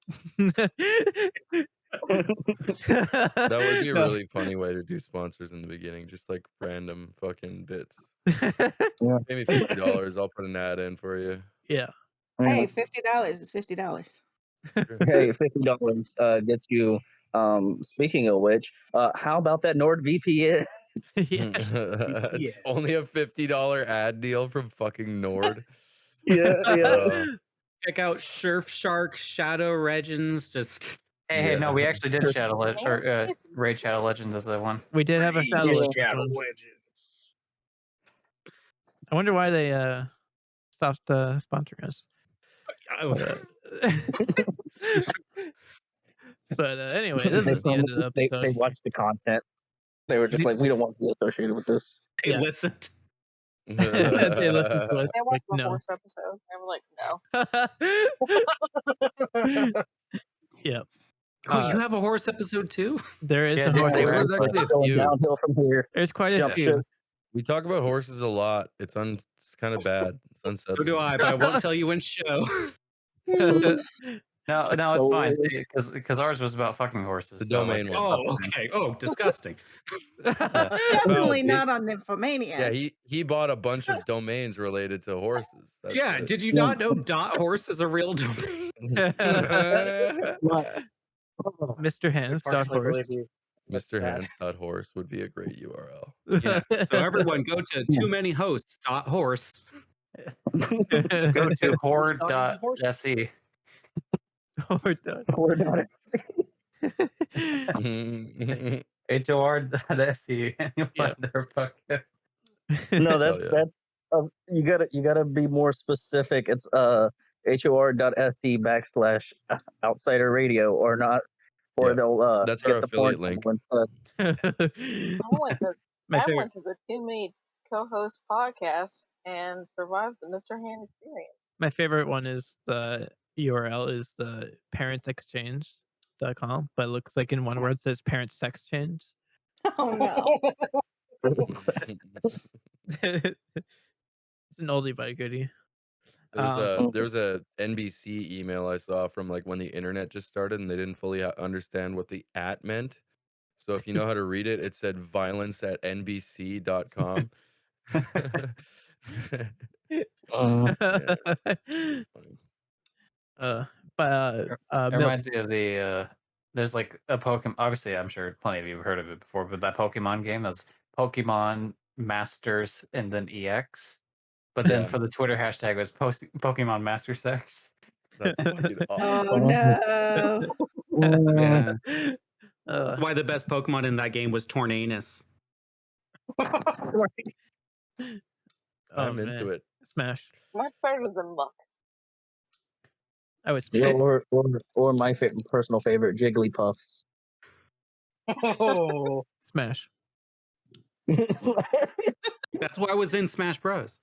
That would be a really funny way to do sponsors in the beginning, just like random fucking bits. Yeah. Pay me $50, I'll put an ad in for you. Yeah. Hey, $50 is $50. Hey, $50 gets you. Speaking of which, how about that NordVPN? Yeah. It's only a $50 ad deal from fucking Nord. Yeah. Check out Surfshark, Shadow Legends. Just Hey, no, we actually did Man, Raid Shadow Legends as that one. We did have a Shadow Legends Shadow one. Legends. I wonder why they stopped sponsoring us. But anyway, this is the end of the episode. They watched the content. They were just like, we don't want to be associated with this. they Yeah. listened. They listened to us. They watched Like, the no. horse episode. They were like, no. Yeah. Oh, you have a horse episode too? There is Yeah, a dude, horse. they There were was actually a Going few. downhill from here. There's quite a Jump few. ship. We talk about horses a lot. It's kind of bad. It's unsettling. So do I, but I won't tell you when show. No, it's So, fine because ours was about fucking horses. The so, domain like, one. Oh, okay. Oh, disgusting. Definitely Well, not on Nymphomania. Yeah, he bought a bunch of domains related to horses. That's Yeah, it. did you not know .horse is a real domain? Mr. Hands. Partially Horse. believe you. That's Mr. sad. Hands.horse would be a great URL. Yeah. So everyone go to toomanyhosts.horse. go to horde.se. HOR.se and you'll Yeah. find our podcast. No, yeah. that's you gotta be more specific. It's HOR.se/outsider radio or not, or Yeah, they'll that's get our the porn affiliate link. channel instead. My I favorite. went to the Too Many Co-host podcast and survived the Mr. Hand experience. My favorite one is the URL is the parentsexchange.com, but it looks like in one word it says parent sex change. Oh no. It's an oldie but a goodie. There's a NBC email I saw from like when the internet just started and they didn't fully understand what the @ meant. So if you know how to read it, it said violence@nbc.com. But It reminds me of the there's like a Pokemon. Obviously, I'm sure plenty of you have heard of it before, but that Pokemon game was Pokemon Masters and then EX. But then Yeah. for the Twitter hashtag it was Pokemon Master Sex. That's fucking Oh awesome. no. Yeah. uh, That's why the best Pokemon in that game was Tornadus. I'm into it. Smash. Much better than Muck. I was Yeah, or my personal favorite, Jigglypuffs. Oh, Smash. That's why I was in Smash Bros.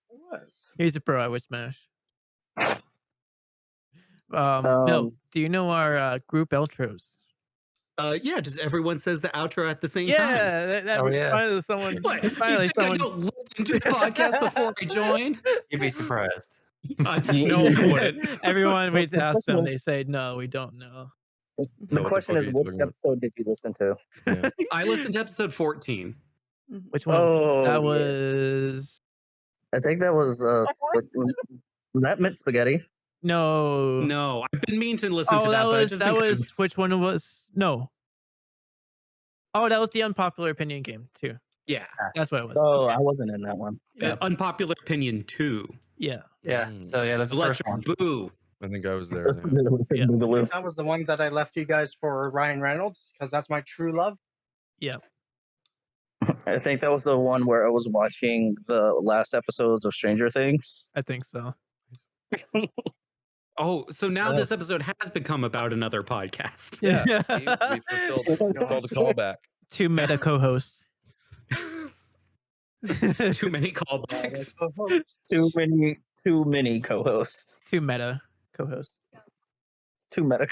was. He's a pro at Smash. No, do you know our group outros? Yeah, just everyone says the outro at the same time. Yeah, finally someone. What? You Finally, think I someone. don't listen to the podcast before I joined? You'd be surprised. No, I wouldn't. Everyone waits to ask them. question- They say no, we don't know. The what the question fuck is, are you which talking about? episode did you listen to? Yeah. I listened to episode 14. Which one? Oh, That yes. was I think that was was that Mint Spaghetti? no. No, I've been meaning to listen to Oh, that, but I just that think was which one was no. Oh, that was the unpopular opinion game too. yeah. That's what it was. Oh, I wasn't in that one. Yeah. Unpopular opinion 2. Yeah. Yeah. So yeah, that's the first one. Electric Boo. I think I was there. Yeah. Yeah. Boogaloo. That was the one that I left you guys for Ryan Reynolds because that's my true love. Yeah. I think that was the one where I was watching the last episodes of Stranger Things. I think so. Oh, so now this episode has become about another podcast. Yeah. We fulfilled the callback. 2 meta co-hosts. Too many callbacks. Too many co-hosts. 2 meta co-hosts. Too meta.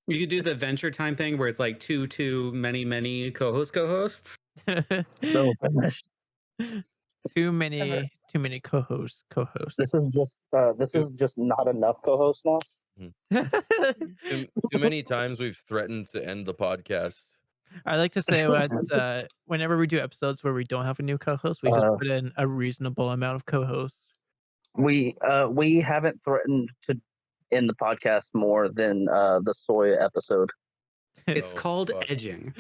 You could do the Venture Time thing where it's like too many co-hosts. So finished. Too many co-hosts. This is just not enough co-hosts now. Too many times we've threatened to end the podcast. I like to say that whenever we do episodes where we don't have a new co-host, we just put in a reasonable amount of co-hosts. We haven't threatened to end the podcast more than the soy episode. It's Oh, called fuck. edging.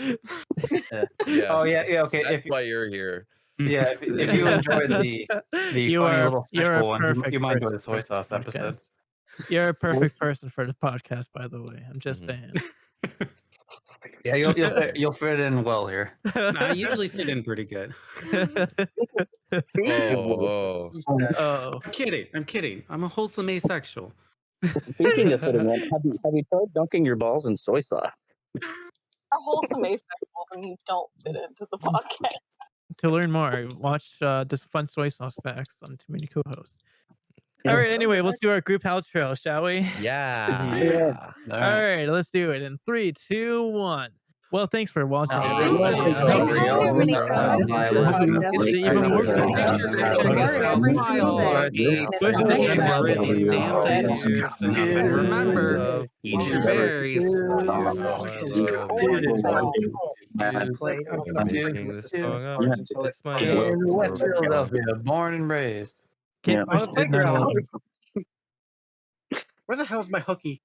Yeah. Oh yeah. Okay. That's why you're here. If you enjoyed the You funny are- little you're a special one, perfect you might enjoy the person soy for sauce the episode. podcast. You're a perfect person for the podcast, by the way. I'm just saying. Yeah, you'll fit in well here. I usually fit in pretty good. Oh. Oh, I'm kidding. I'm a wholesome asexual. Speaking of fitting in, have you tried dunking your balls in soy sauce? A wholesome asexual, then you don't fit into the podcast. to learn more, watch this fun soy sauce facts on Too Many Co-hosts. All right. Anyway, let's do our group outro, shall we? Yeah. All right, let's do it in 3, 2, 1. Well, thanks for watching. Remember, eat your berries. Making this song up. It's my In West Philadelphia, born and raised. On the playground. Where the hell's my hookie?